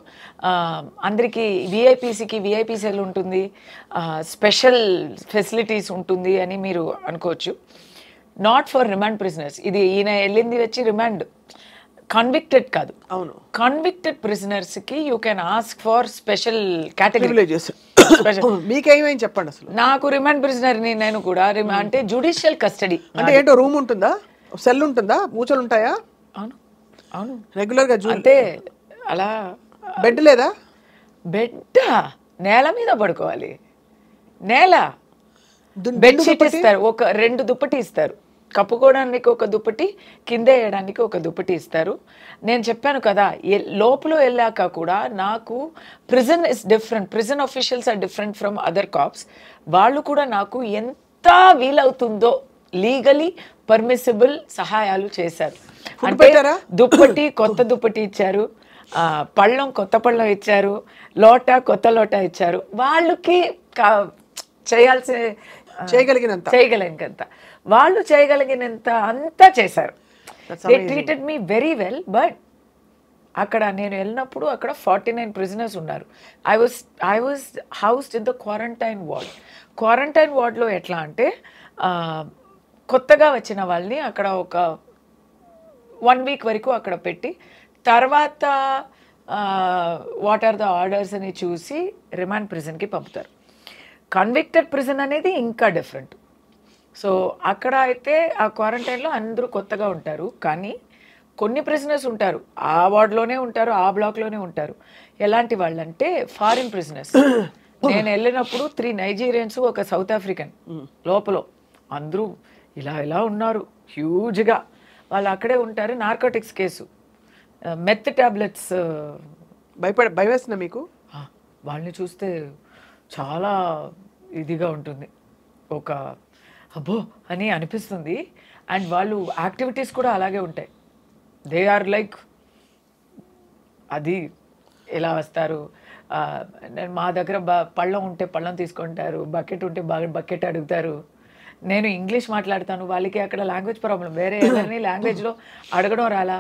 అందరికి విఐపీసీకి విఐపీ సెల్ ఉంటుంది, స్పెషల్ ఫెసిలిటీస్ ఉంటుంది అని మీరు అనుకోవచ్చు. Not for remand prisoners. ఇది ఈయన వెళ్ళింది వచ్చి రిమాండ్, కన్విక్టెడ్ కాదు. అవును, కన్విక్టెడ్ ప్రిజనర్స్ కి you can ask for special category. మీకేమైంది చెప్పండి అసలు. నాకు రిమాండ్ ప్రిజనర్ ని నేను కూడా అంటే జుడిషియల్ కస్టడీ అంటే ఏంటో రూమ్ ఉంటుందా, సెల్ ఉంటుందా, మూచలు ఉంటాయా? అవును అవును రెగ్యులర్ గా అంటే అలా. బెడ్ లేదా? బెడ్ నేల మీద పడుకోవాలి. నేల బెడ్షీట్ ఇస్తారు, ఒక 2 దుప్పటి ఇస్తారు, కప్పుకోవడానికి ఒక దుప్పటి, కింద వేయడానికి ఒక దుప్పటి ఇస్తారు. నేను చెప్పాను కదా లోపల వెళ్ళాక కూడా నాకు prison is different, prison officials are different from other cops. వాళ్ళు కూడా నాకు ఎంత వీలవుతుందో లీగలీ పర్మిసిబుల్ సహాయాలు చేశారు. అంటే దుప్పటి, కొత్త దుప్పటి ఇచ్చారు, పళ్ళం కొత్త పళ్ళం ఇచ్చారు, లోట కొత్త లోట ఇచ్చారు. వాళ్ళకి చేయగలిగినంత వాళ్ళు చేయగలిగినంత అంతా చేశారు. They treated me very well. But అక్కడ నేను వెళ్ళినప్పుడు అక్కడ 49 ప్రిజనర్స్ ఉన్నారు. I was housed in the quarantine ward. Quarantine వార్డ్లో ఎట్లా అంటే కొత్తగా వచ్చిన వాళ్ళని అక్కడ ఒక 1 వీక్ వరకు అక్కడ పెట్టి తర్వాత వాట్ ఆర్ ద ఆర్డర్స్ అని చూసి రిమాండ్ ప్రిజన్కి పంపుతారు. కన్విక్టెడ్ ప్రిజన్ అనేది ఇంకా డిఫరెంట్. సో అక్కడ అయితే ఆ క్వారంటైన్లో అందరూ కొత్తగా ఉంటారు, కానీ కొన్ని ప్రిజనర్స్ ఉంటారు ఆ వార్డ్లోనే ఉంటారు, ఆ బ్లాక్లోనే ఉంటారు. ఎలాంటి వాళ్ళంటే ఫారిన్ ప్రిజనర్స్. నేను వెళ్ళినప్పుడు 3 నైజీరియన్స్, ఒక సౌత్ ఆఫ్రికన్ లోపల అందరూ ఇలా ఉన్నారు హ్యూజ్గా. వాళ్ళు అక్కడే ఉంటారు. Narcotics case, meth tablets. భయవేస్తుందా మీకు? వాళ్ళని చూస్తే చాలా ఇదిగా ఉంటుంది, ఒక అబ్బో అని అనిపిస్తుంది. అండ్ వాళ్ళు యాక్టివిటీస్ కూడా అలాగే ఉంటాయి. దే ఆర్ లైక్ అది ఎలా వస్తారు. మా దగ్గర పళ్ళం ఉంటే పళ్ళం తీసుకుంటారు, బకెట్ ఉంటే బకెట్ అడుగుతారు. నేను ఇంగ్లీష్ మాట్లాడతాను, వాళ్ళకి అక్కడ లాంగ్వేజ్ ప్రాబ్లం, వేరే ఎవరిని లాంగ్వేజ్లో అడగడం రాలా,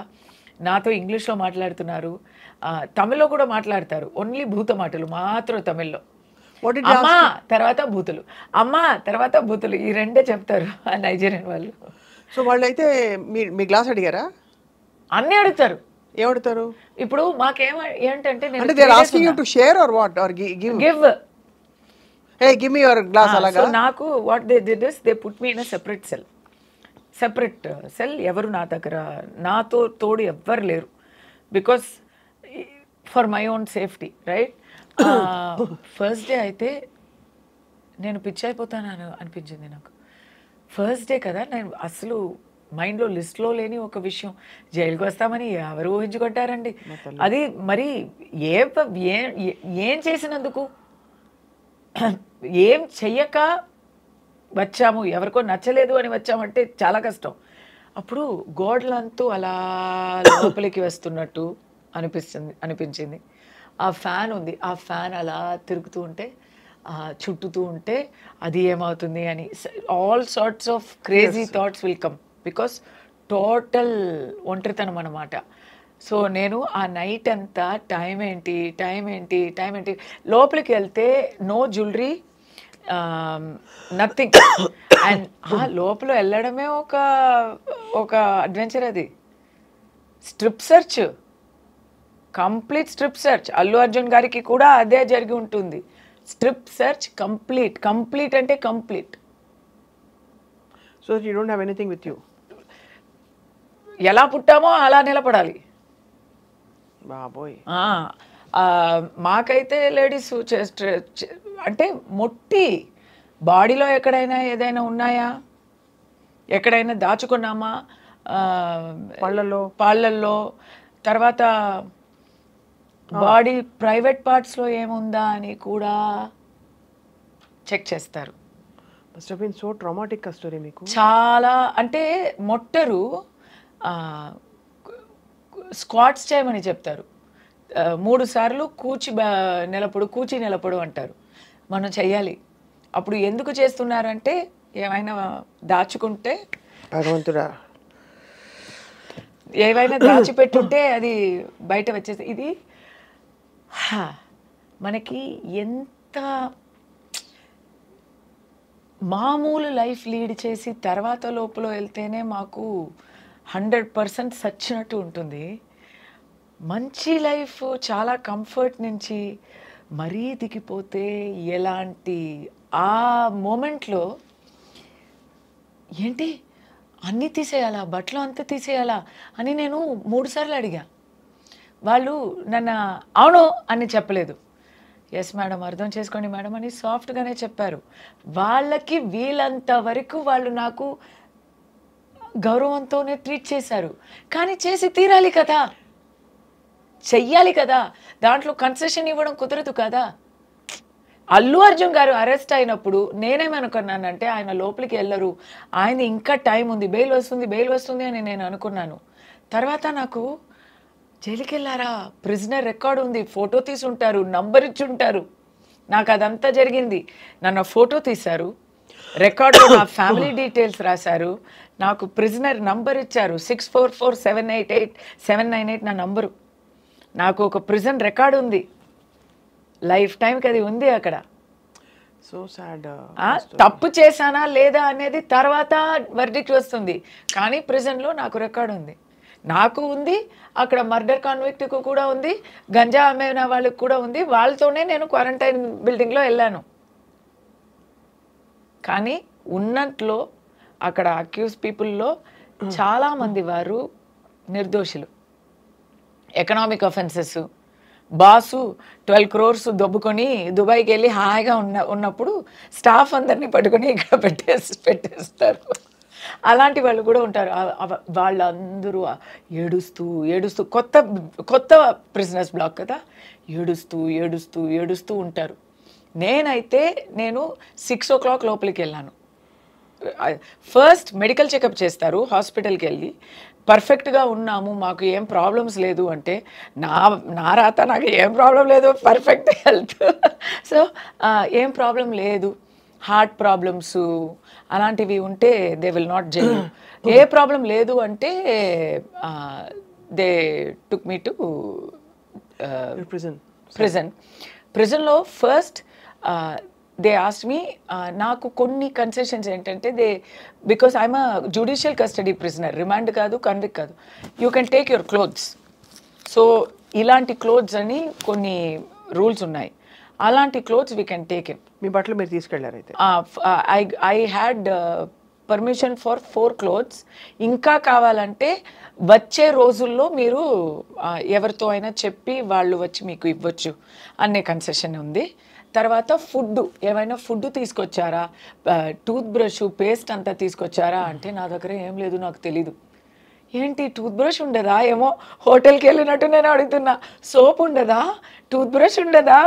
నాతో ఇంగ్లీష్లో మాట్లాడుతున్నారు. తమిళ్లో కూడా మాట్లాడతారు, ఓన్లీ భూత మాటలు మాత్రం తమిళ్లో. అమ్మా తర్వాత బూతులు, అమ్మా తర్వాత బూతులు, ఈ 2 చెప్తారు ఆ నైజీరియన్ వాళ్ళు. సో వాళ్ళు అయితే మీ గ్లాస్ అడిగారా? అన్నీ అడుగుతారు. ఏమడుగుతారు? ఇప్పుడు మాకేం ఏంటంటే నాకు what they did is they put me in a separate cell. ఎవరు నా దగ్గర నాతో తోడు ఎవ్వరు లేరు, because for my own safety, right. First day అయితే నేను పిచ్చి అయిపోతాను అనిపించింది నాకు. ఫస్ట్ డే కదా, నేను అసలు మైండ్లో లిస్ట్లో లేని ఒక విషయం, జైలుకి వస్తామని ఎవరు ఊహించుకుంటారండి. అది మరి ఏం చేసినందుకు, ఏం చెయ్యక వచ్చాము, ఎవరికో నచ్చలేదు అని వచ్చామంటే చాలా కష్టం. అప్పుడు గోడలంతూ అలా లోపలికి వస్తున్నట్టు అనిపించింది. ఆ ఫ్యాన్ ఉంది, ఆ ఫ్యాన్ అలా తిరుగుతూ ఉంటే, చుట్టుతూ ఉంటే అది ఏమవుతుంది అని all sorts of crazy thoughts will come, because total ఒంటరితనం అన్నమాట. సో నేను ఆ నైట్ అంతా టైం ఏంటి లోపలికి వెళ్తే నో జ్యువెలరీ, నథింగ్. అండ్ లోపల వెళ్ళడమే ఒక అడ్వెంచర్. అది strip search, complete strip search. Allu Arjun గారికి కూడా అదే జరిగి ఉంటుంది. స్ట్రిప్ సెర్చ్ కంప్లీట్ అంటే complete. So you don't have anything with you. ఎలా పుట్టామో అలా నిలబడాలి. బాబోయ్. మాకైతే లేడీస్ అంటే మొట్టి బాడీలో ఎక్కడైనా ఏదైనా ఉన్నాయా, ఎక్కడైనా దాచుకున్నామా, పాళ్ళల్లో, తర్వాత బాడీ ప్రైవేట్ పార్ట్స్లో ఏముందా అని కూడా చెక్ చేస్తారు. Must have been so traumatic story మీకు. చాలా అంటే మొట్టరు స్క్వాట్స్ చేయమని చెప్తారు. 3 సార్లు కూచి నిలపడు అంటారు. మనం చెయ్యాలి. అప్పుడు ఎందుకు చేస్తున్నారంటే ఏమైనా దాచుకుంటే, భగవంతుడా, ఏవైనా దాచిపెట్టుంటే అది బయట వచ్చేసి. ఇది మనకి ఎంత మామూలు లైఫ్ లీడ్ చేసి తర్వాత లోపల వెళ్తేనే మాకు 100% సచ్చినట్టు ఉంటుంది. మంచి లైఫ్ చాలా కంఫర్ట్ నుంచి మరీ దిగిపోతే ఎలాంటి ఆ మూమెంట్లో ఏంటి అన్నీ తీసేయాలా, బట్టలు అంతా తీసేయాలా అని నేను 3 సార్లు అడిగా. వాళ్ళు నన్ను అవును అని చెప్పలేదు. ఎస్ మేడం, అర్థం చేసుకోండి మేడం అని సాఫ్ట్గానే చెప్పారు. వాళ్ళకి వీళ్ళంత వరకు వాళ్ళు నాకు గౌరవంతోనే ట్రీట్ చేశారు. కానీ చేసి తీరాలి కదా, చెయ్యాలి కదా, దాంట్లో కన్సెషన్ ఇవ్వడం కుదరదు కదా. అల్లు అర్జున్ గారు అరెస్ట్ అయినప్పుడు నేనేమనుకున్నానంటే ఆయన లోపలికి వెళ్ళరు, ఆయన ఇంకా టైం ఉంది, బెయిల్ వస్తుంది అని నేను అనుకున్నాను. తర్వాత నాకు జైలుకి వెళ్ళారా, ప్రిజనర్ రికార్డు ఉంది, ఫోటో తీసి ఉంటారు, నంబర్ ఇచ్చి ఉంటారు. నాకు అదంతా జరిగింది. నన్ను ఫోటో తీశారు, రికార్డులో నా ఫ్యామిలీ డీటెయిల్స్ రాశారు, నాకు ప్రిజనర్ నంబర్ ఇచ్చారు, 644788 నా నంబరు. నాకు ఒక ప్రిజన్ రికార్డు ఉంది, లైఫ్ టైంకి అది ఉంది అక్కడ. So sad. తప్పు చేశానా లేదా అనేది తర్వాత వర్డిక్ట్ వస్తుంది, కానీ ప్రిజన్లో నాకు రికార్డు ఉంది. నాకు ఉంది, అక్కడ మర్డర్ కాన్విక్ట్కు కూడా ఉంది, గంజా అమ్మిన వాళ్ళకి కూడా ఉంది. వాళ్ళతోనే నేను క్వారంటైన్ బిల్డింగ్లో వెళ్ళాను. కానీ ఉన్నట్లో అక్కడ అక్యూజ్ పీపుల్లో చాలామంది వారు నిర్దోషులు. ఎకనామిక్ అఫెన్సెస్, బాసు 12 crores దొబ్బుకొని దుబాయ్కి వెళ్ళి హాయిగా ఉన్నప్పుడు స్టాఫ్ అందరినీ పట్టుకొని ఇక్కడ పెట్టేస్తారు. అలాంటి వాళ్ళు కూడా ఉంటారు. వాళ్ళందరూ ఏడుస్తూ కొత్త ప్రిజనర్స్ బ్లాక్ కదా, ఏడుస్తూ ఉంటారు. నేను 6 o'clock లోపలికి వెళ్ళాను. ఫస్ట్ మెడికల్ చెకప్ చేస్తారు, హాస్పిటల్కి వెళ్ళి పర్ఫెక్ట్గా ఉన్నాము, మాకు ఏం ప్రాబ్లమ్స్ లేదు అంటే నా రాత నాకు ఏం ప్రాబ్లం లేదు, పర్ఫెక్ట్ హెల్త్. సో ఏం ప్రాబ్లం లేదు, హార్ట్ ప్రాబ్లమ్స్ అలాంటివి ఉంటే దే విల్ నాట్ జైల్. ఏ ప్రాబ్లం లేదు అంటే దే టుక్ మీ టు ప్రిజన్లో ఫస్ట్ దే ఆస్క్డ్ మీ. నాకు కొన్ని కన్సెషన్స్ ఏంటంటే because I'm a judicial custody prisoner, remand కాదు, కన్విక్ట్ కాదు. You can take your clothes. So ఇలాంటి క్లోత్స్ అని కొన్ని రూల్స్ ఉన్నాయి, అలాంటి clothes we can take in. మీ బట్టలు మీరు తీసుకెళ్ళారు అయితే? I had permission for 4 clothes. ఇంకా కావాలంటే వచ్చే రోజుల్లో మీరు ఎవరితో అయినా చెప్పి వాళ్ళు వచ్చి మీకు ఇవ్వచ్చు అనే కన్సెషన్ ఉంది. తర్వాత ఫుడ్, ఏమైనా ఫుడ్ తీసుకొచ్చారా, టూత్ బ్రష్, పేస్ట్ అంతా తీసుకొచ్చారా అంటే నా దగ్గర ఏం లేదు, నాకు తెలీదు. ఏంటి టూత్ బ్రష్ ఉండదా, ఏమో హోటల్కి వెళ్ళినట్టు నేను అడుగుతున్నా. సోప్ ఉండదా, టూత్ బ్రష్ ఉండదా,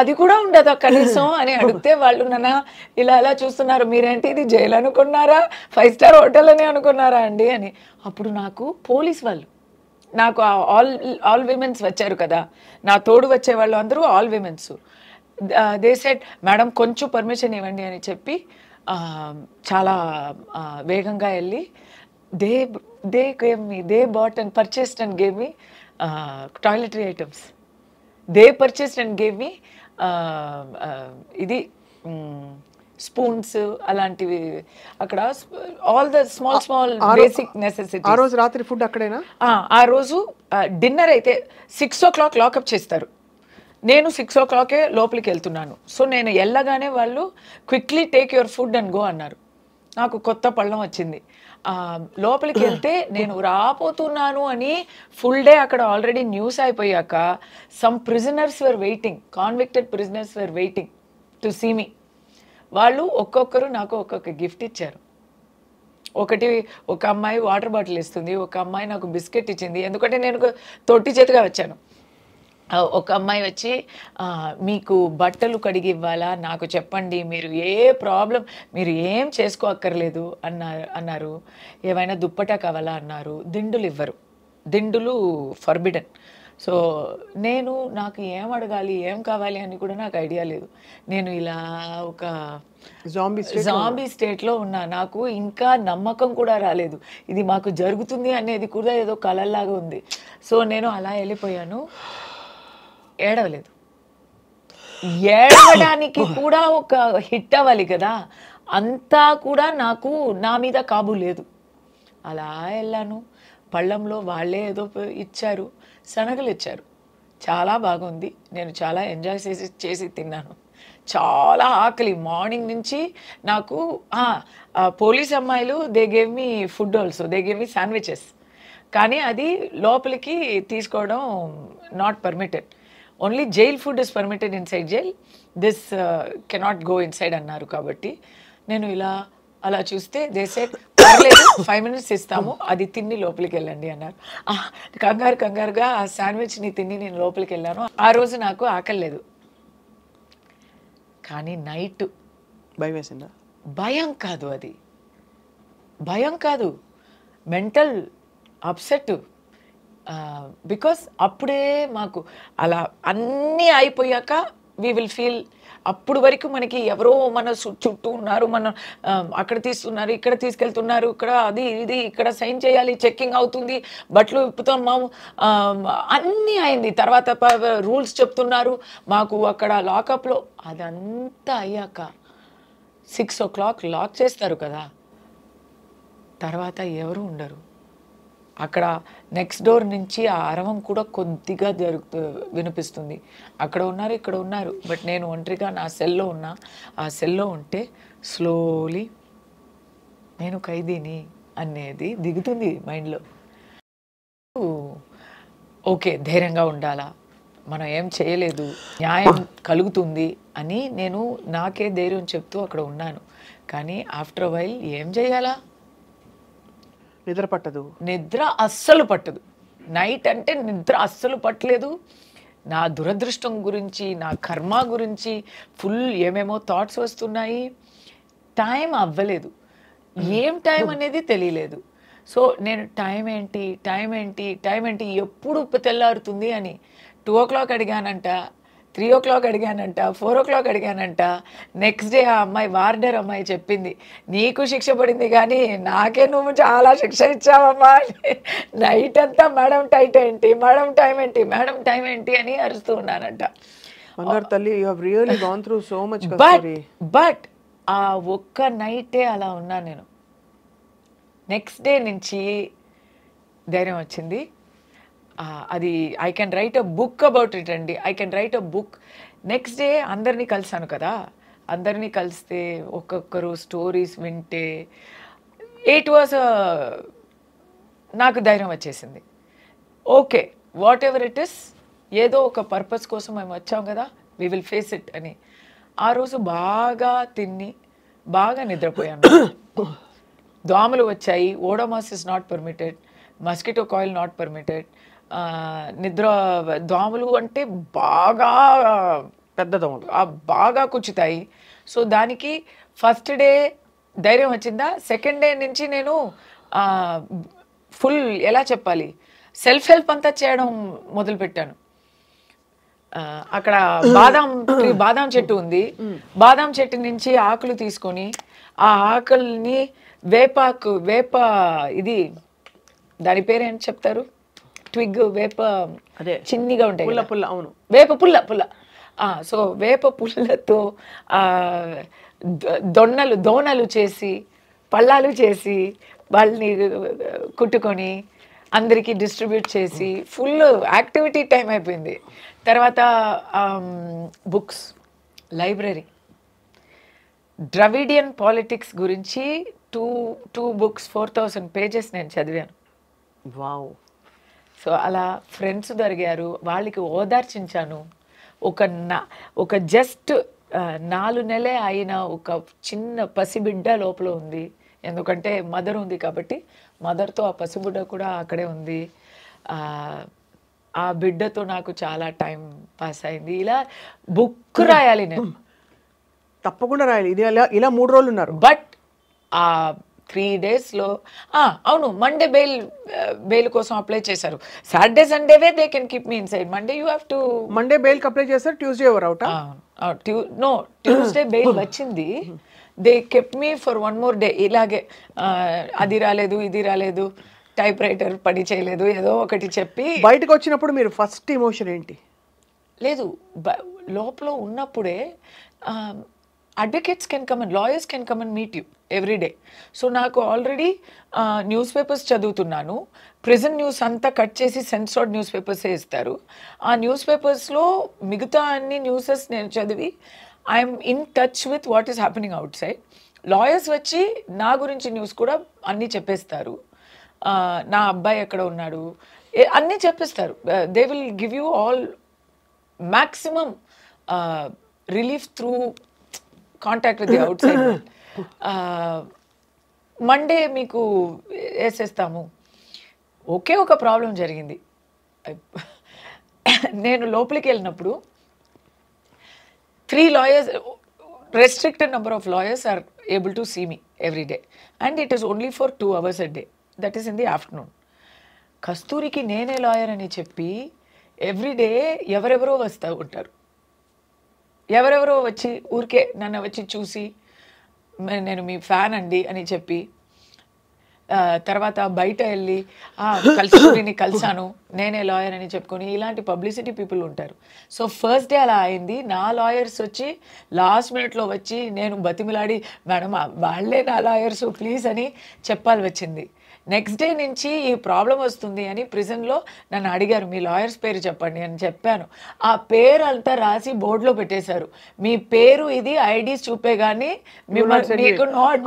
అది కూడా ఉండదా కనీసం అని అడిగితే వాళ్ళు నన్ను ఇలా చూస్తున్నారు. మీరేంటి ఇది జైలు అనుకున్నారా, 5 star హోటల్ అని అనుకున్నారా అండి అని. అప్పుడు నాకు పోలీస్ వాళ్ళు, నాకు ఆల్ విమెన్స్ వచ్చారు కదా, నా తోడు వచ్చే వాళ్ళు అందరూ all women's. They said madam కొంచెం పర్మిషన్ ఇవ్వండి అని చెప్పి చాలా వేగంగా వెళ్ళి they bought and purchased and gave me toiletry items. They purchased and gave me ఇది స్పూన్స్ అలాంటివి అక్కడ, all the small basic necessity. ఆ రోజు రాత్రి ఫుడ్ అక్కడేనా? ఆ రోజు డిన్నర్ అయితే 6 o'clock లాకప్ చేస్తారు. నేను 6 o'clock లోపలికి వెళ్తున్నాను. సో నేను వెళ్ళగానే వాళ్ళు quickly take your food and go అన్నారు. నాకు కొత్త పళ్ళం వచ్చింది. లోపలికి వెళ్తే నేను రాపోతున్నాను అని ఫుల్ డే అక్కడ ఆల్రెడీ న్యూస్ అయిపోయాక some prisoners were waiting, convicted prisoners were waiting to see me. వాళ్ళు ఒక్కొక్కరు నాకు ఒక్కొక్క గిఫ్ట్ ఇచ్చారు. ఒక అమ్మాయి వాటర్ బాటిల్ ఇస్తుంది, ఒక అమ్మాయి నాకు బిస్కెట్ ఇచ్చింది, ఎందుకంటే నేను తొట్టి చేతిగా వచ్చాను. ఒక అమ్మాయి వచ్చి మీకు బట్టలు కడిగి ఇవ్వాలా, నాకు చెప్పండి, మీరు ఏ ప్రాబ్లం, మీరు ఏం చేసుకోక్కర్లేదు అన్నారు. ఏమైనా దుప్పటా కావాలా అన్నారు. దిండులు ఇవ్వరు, దిండులు ఫర్బిడన్. సో నాకు ఏం అడగాలి, ఏం కావాలి అని కూడా నాకు ఐడియా లేదు. నేను ఇలా ఒక జాంబీ స్టేట్లో ఉన్నా. నాకు ఇంకా నమ్మకం కూడా రాలేదు, ఇది మాకు జరుగుతుంది అనేది కూడా ఏదో కలల్లాగా ఉంది. సో నేను అలా వెళ్ళిపోయాను. ఏడవలేదు. ఏడవడానికి కూడా ఒక హిట్ అవ్వాలి కదా, అంతా కూడా నాకు నా మీద కాబు లేదు. అలా వెళ్ళాను. పళ్ళంలో వాళ్ళే ఏదో ఇచ్చారు, శనగలు ఇచ్చారు. చాలా బాగుంది. నేను చాలా ఎంజాయ్ చేసి తిన్నాను. చాలా ఆకలి మార్నింగ్ నుంచి నాకు. పోలీస్ అమ్మాయిలు they gave me food also, they gave me sandwiches. కానీ అది లోపలికి తీసుకోవడం not permitted. Only jail food is permitted inside jail, this cannot go inside అన్నారు. కాబట్టి నేను అలా చూస్తే దే సెడ్ పర్లేదు 5 minutes ఇస్తాము, అది తిని లోపలికి వెళ్ళండి అన్నారు. కంగారుగా ఆ శాండ్విచ్ని తిని నేను లోపలికి వెళ్ళాను. ఆ రోజు నాకు ఆకలి లేదు. కానీ నైట్ భయం వేసిందా? భయం కాదు, అది భయం కాదు, మెంటల్ అప్సెట్. బికాస్ అప్పుడే మాకు అలా అన్నీ అయిపోయాక వీ విల్ ఫీల్, అప్పుడు వరకు మనకి ఎవరో మన చుట్టూ ఉన్నారు, మనం అక్కడ తీస్తున్నారు, ఇక్కడ తీసుకెళ్తున్నారు, ఇక్కడ అది ఇది, ఇక్కడ సైన్ చేయాలి, చెక్కింగ్ అవుతుంది, బట్టలు విప్పుతాం, అన్నీ అయింది. తర్వాత రూల్స్ చెప్తున్నారు మాకు అక్కడ లాకప్లో. అదంతా అయ్యాక 6 o'clock లాక్ చేస్తారు కదా, తర్వాత ఎవరు ఉండరు అక్కడ. నెక్స్ట్ డోర్ నుంచి ఆ అరవం కూడా కొద్దిగా వినిపిస్తుంది. అక్కడ ఉన్నారు, ఇక్కడ ఉన్నారు, బట్ నేను ఒంటరిగా నా సెల్లో ఉన్నా. ఆ సెల్లో ఉంటే స్లోలీ నేను ఖైదీని అనేది దిగుతుంది మైండ్లో. ఓకే, ధైర్యంగా ఉండాలా, మనం ఏం చేయలేదు, న్యాయం కలుగుతుంది అని నేను నాకే ధైర్యం చెప్తూ అక్కడ ఉన్నాను. కానీ ఆఫ్టర్ అ వైల్ ఏం చేయాలా, నిద్ర పట్టదు, నిద్ర అస్సలు పట్టదు. నైట్ అంటే నిద్ర అస్సలు పట్టలేదు. నా దురదృష్టం గురించి, నా కర్మ గురించి ఫుల్ ఏమేమో థాట్స్ వస్తున్నాయి. టైం అవ్వలేదు, ఏం టైం అనేది తెలియలేదు. సో నేను టైం ఏంటి ఎప్పుడు తెల్లారుతుంది అని 2 o'clock అడిగానంట, 3 o'clock అడిగానంట, 4 o'clock అడిగానంట. Next day ఆ అమ్మాయి, వార్డర్ అమ్మాయి చెప్పింది, నీకు శిక్ష పడింది కానీ నాకే నువ్వు చాలా శిక్ష ఇచ్చావమ్మా. నైట్ అంతా మేడం టైం ఏంటి అని అరుస్తూ ఉన్నానంట. బట్ ఆ ఒక్క నైటే అలా ఉన్నాను నేను. నెక్స్ట్ డే నుంచి ధైర్యం వచ్చింది. అది I can write a book about it అండి. I can write a book. Next day అందరినీ కలిసాను కదా, అందరినీ కలిస్తే ఒక్కొక్కరు స్టోరీస్ వింటే నాకు ధైర్యం వచ్చేసింది. Okay, what ever it is, ఏదో ఒక పర్పస్ కోసం మేము వచ్చాం కదా, వీ విల్ ఫేస్ ఇట్ అని. ఆ రోజు బాగా తిని బాగా నిద్రపోయాను. దోమలు వచ్చాయి. Odomos is not permitted, mosquito coil not permitted. దోమలు అంటే బాగా పెద్ద దోమలు బాగా కుచ్చుతాయి. సో దానికి ఫస్ట్ డే ధైర్యం వచ్చిందా, సెకండ్ డే నుంచి నేను ఫుల్ ఎలా చెప్పాలి, సెల్ఫ్ హెల్ప్ అంతా చేయడం మొదలుపెట్టాను. అక్కడ బాదాం చెట్టు ఉంది. బాదాం చెట్టు నుంచి ఆకులు తీసుకొని ఆ ఆకుల్ని వేప ఇది దాని పేరు ఏంటి చెప్తారు, ట్విగ్, వేప అదే చిన్నగా ఉంటాయి, పుల్ల. అవును, వేప పుల్ల. సో వేప పుల్లతో దోణలు చేసి పళ్ళాలు చేసి వాళ్ళని కుట్టుకొని అందరికీ డిస్ట్రిబ్యూట్ చేసి ఫుల్ యాక్టివిటీ టైం అయిపోయింది. తర్వాత బుక్స్, లైబ్రరీ, ద్రవిడియన్ పాలిటిక్స్ గురించి టూ బుక్స్ 4000 pages నేను చదివాను. వావ్. సో అలా ఫ్రెండ్స్ దొరికారు, వాళ్ళకి ఓదార్చించాను. ఒక జస్ట్ 4 నెలలే అయిన ఒక చిన్న పసిబిడ్డ లోపల ఉంది. ఎందుకంటే మదర్ ఉంది కాబట్టి మదర్తో ఆ పసిబిడ్డ కూడా అక్కడే ఉంది. ఆ బిడ్డతో నాకు చాలా టైం పాస్ అయింది. ఇలా బుక్ రాయాలి నేను, తప్పకుండా రాయాలి. ఇది ఇలా 3 రోజులు ఉన్నారు. బట్ ఆ 3 daysలో అవును, మండే బెయిల్ కోసం అప్లై చేశారు. సాటర్డే సండేవే they can keep me inside. Monday you have to Monday బెయిల్కి అప్లై చేస్తారు, ట్యూస్డే ఎవరు అవుట్? నో, ట్యూస్డే బెయిల్ వచ్చింది. They kept me for 1 more day. ఇలాగే అది రాలేదు, ఇది రాలేదు, టైప్ రైటర్ పని చేయలేదు, ఏదో ఒకటి చెప్పి బయటకు వచ్చినప్పుడు మీరు ఫస్ట్ ఎమోషన్ ఏంటి? లేదు, లోపల ఉన్నప్పుడే advocates can come and lawyers can come and meet you every day. So నాకు ఆల్రెడీ న్యూస్ పేపర్స్ చదువుతున్నాను. ప్రిజన్ న్యూస్ అంతా కట్ చేసి సెన్సార్డ్ న్యూస్ పేపర్సే ఇస్తారు. ఆ న్యూస్ పేపర్స్లో మిగతా అన్ని న్యూసెస్ నేను చదివి I'm in touch with what is happening out side. Lawyers వచ్చి నా గురించి న్యూస్ కూడా అన్నీ చెప్పేస్తారు. నా అబ్బాయి ఎక్కడ ఉన్నాడు అన్నీ చెప్పేస్తారు. They will give you all maximum relief through contact with the out side. Monday మీకు వేసేస్తాము. ఒకే ఒక ప్రాబ్లం జరిగింది. నేను లోపలికి వెళ్ళినప్పుడు 3 lawyers, restricted number of lawyers are able to see me every day, and it is only for 2 hours a day, that is in the afternoon. కస్తూరికి నేనే lawyer అని చెప్పి everyday ఎవరెవరో వస్తూ ఉంటారు. ఎవరెవరో వచ్చి ఊరికే నన్ను వచ్చి చూసి నేను మీ ఫ్యాన్ అండి అని చెప్పి, తర్వాత బయట వెళ్ళి కస్తూరిని కలిసాను, నేనే లాయర్ అని చెప్పుకొని, ఇలాంటి పబ్లిసిటీ పీపుల్ ఉంటారు. సో ఫస్ట్ డే అలా అయింది. నా లాయర్స్ వచ్చి లాస్ట్ మినిట్లో వచ్చి నేను బతిమిలాడి, మేడం వాళ్ళే నా లాయర్స్ ప్లీజ్ అని చెప్పాలి వచ్చింది. నెక్స్ట్ డే నుంచి ఈ ప్రాబ్లం వస్తుంది అని ప్రిజన్లో నన్ను అడిగారు, మీ లాయర్స్ పేరు చెప్పండి అని చెప్పాను. ఆ పేరు అంతా రాసి బోర్డులో పెట్టేశారు. మీ పేరు ఇది, ఐడీస్ చూపే కానీ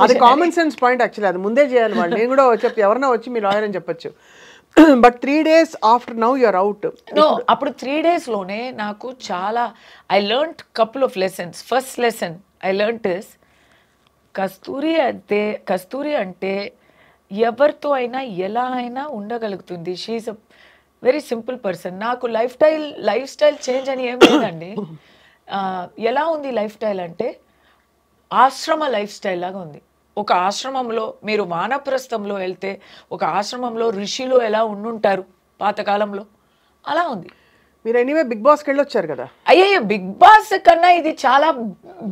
అది కామన్ సెన్స్ పాయింట్. యాక్చువల్లీ అది ముందే చేయాలి వాళ్ళు. నేను కూడా చెప్పి ఎవరన్నా వచ్చి మీ లాయర్ అని చెప్పొచ్చు. But 3 days after now you're out. No, అప్పుడు 3 daysలోనే నాకు చాలా I learned couple of lessons. First lesson I learned is Kasturi అంటే ఎవరితో అయినా ఎలా అయినా ఉండగలుగుతుంది. She's a very simple person. నాకు లైఫ్ స్టైల్ చేంజ్ అని ఏం లేదండి. ఎలా ఉంది లైఫ్ స్టైల్ అంటే ఆశ్రమ లైఫ్ స్టైల్ లాగా ఉంది. ఒక ఆశ్రమంలో మీరు వానప్రస్థంలో వెళ్తే ఒక ఆశ్రమంలో ఋషిలో ఎలా ఉండుంటారు పాతకాలంలో, అలా ఉంది. మీరు ఎనీవే బిగ్ బాస్కి వెళ్ళొచ్చారు కదా. అయ్యో, బిగ్ బాస్ కన్నా ఇది చాలా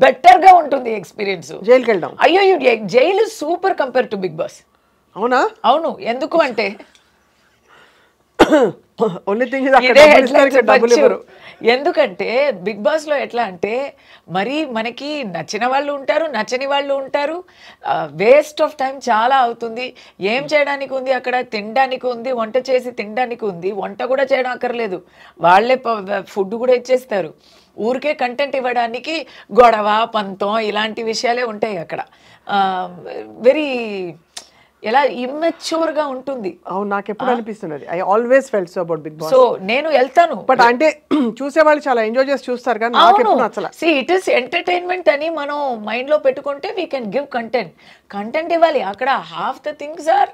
బెటర్గా ఉంటుంది ఎక్స్పీరియన్స్. జైలుకి వెళ్ళడం, అయ్యో జైలు super compare to Bigg Boss. అవునా? అవును. ఎందుకు అంటే ఎందుకంటే బిగ్ బాస్ లో ఎట్లా అంటే మరి మనకి నచ్చిన వాళ్ళు ఉంటారు, నచ్చని వాళ్ళు ఉంటారు. వేస్ట్ ఆఫ్ టైం చాలా అవుతుంది. ఏం చేయడానికి ఉంది అక్కడ? తినడానికి ఉంది, వంట చేసి తినడానికి ఉంది. వంట కూడా చేయడం అక్కర్లేదు, వాళ్ళే ఫుడ్ కూడా ఇచ్చేస్తారు. ఊరికే కంటెంట్ ఇవ్వడానికి గొడవ, పంతం ఇలాంటి విషయాలే ఉంటాయి అక్కడ. వెరీ ఎలా ఇమ్మెచ్యూర్ గా ఉంటుంది. అవును, నాకు ఎప్పుడు అనిపిస్తున్నది. I always felt so about Bigg Boss. So నేను వెళ్తాను, బట్ అంటే చూసేవాళ్ళు చాలా ఎంజాయ్ చేసి చూస్తారు కానీ నాకు ఎప్పుడు నచ్చల. సి ఇట్ ఇస్ ఎంటర్టైన్మెంట్ అని మనం మైండ్ లో పెట్టుకుంటే వీ కెన్ గివ్ కంటెంట్ ఇవ్వాలి. అక్కడ half the things are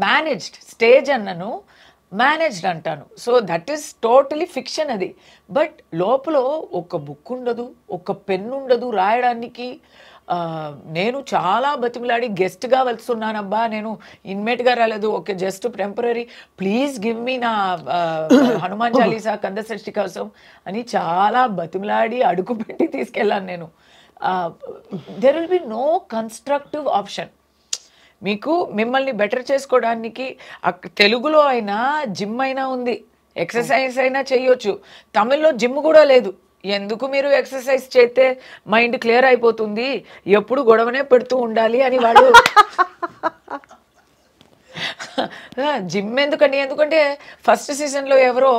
managed. Stage అన్నను మేనేజ్డ్ అంటాను. So that is totally fiction అది. బట్ లోపల ఒక బుక్ ఉండదు, ఒక పెన్ ఉండదు రాయడానికి. నేను చాలా బతిమిలాడి గెస్ట్గా వెళ్తున్నానబ్బా, నేను ఇన్మేట్గా రాలేదు, okay just temporary, please give me నా హనుమాన్ చాలీసా కందసృష్టి కోసం అని చాలా బతిమిలాడి అడుగు పెట్టి తీసుకెళ్ళాను నేను. There will be no constructive option. మీకు మిమ్మల్ని బెటర్ చేసుకోవడానికి తెలుగులో అయినా జిమ్ అయినా ఉంది, ఎక్సర్సైజ్ అయినా చేయొచ్చు. తమిళ్లో జిమ్ కూడా లేదు, ఎందుకు మీరు ఎక్సర్సైజ్ చేస్తే మైండ్ క్లియర్ అయిపోతుంది, ఎప్పుడు గొడవనే పెడుతూ ఉండాలి అని వాళ్ళు జిమ్ ఎందుకండి, ఎందుకంటే ఫస్ట్ సీజన్లో ఎవరో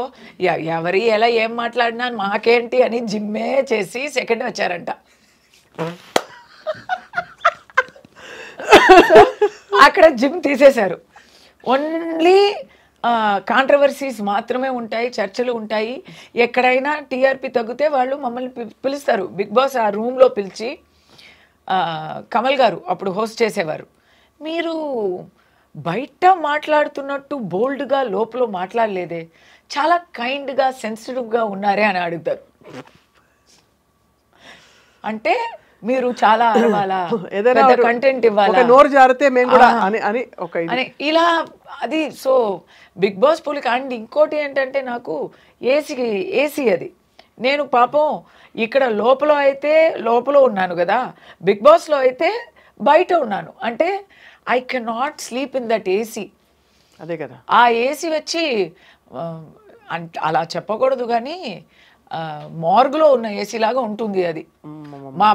ఎవరి ఎలా ఏం మాట్లాడినా మాకేంటి అని జిమ్మే చేసి సెకండ్ వచ్చారంట. అక్కడ జిమ్ తీసేశారు. ఓన్లీ కాంట్రవర్సీస్ మాత్రమే ఉంటాయి, చర్చలు ఉంటాయి. ఎక్కడైనా టీఆర్పీ తగ్గితే వాళ్ళు మమ్మల్ని పిలుస్తారు. బిగ్ బాస్ ఆ రూమ్లో పిలిచి, కమల్ గారు అప్పుడు హోస్ట్ చేసేవారు, మీరు బయట మాట్లాడుతున్నట్టు బోల్డ్గా లోపల మాట్లాడలేదే, చాలా కైండ్గా సెన్సిటివ్గా ఉన్నారే అని అడుగుతారు. అంటే మీరు చాలా అరవాలా, కంటెంట్ ఇవ్వాలా, నోరు జారితే మేము కూడా అని ఇలా అది. సో బిగ్ బాస్ పులికి. అండ్ ఇంకోటి ఏంటంటే నాకు ఏసీ అది. నేను పాపం ఇక్కడ లోపల ఉన్నాను కదా, బిగ్ బాస్లో అయితే బయట ఉన్నాను. అంటే I cannot sleep in that AC. అదే కదా, ఆ ఏసీ వచ్చి అలా చెప్పకూడదు కానీ మార్గులో ఉన్న ఏసీ లాగా ఉంటుంది అది. మా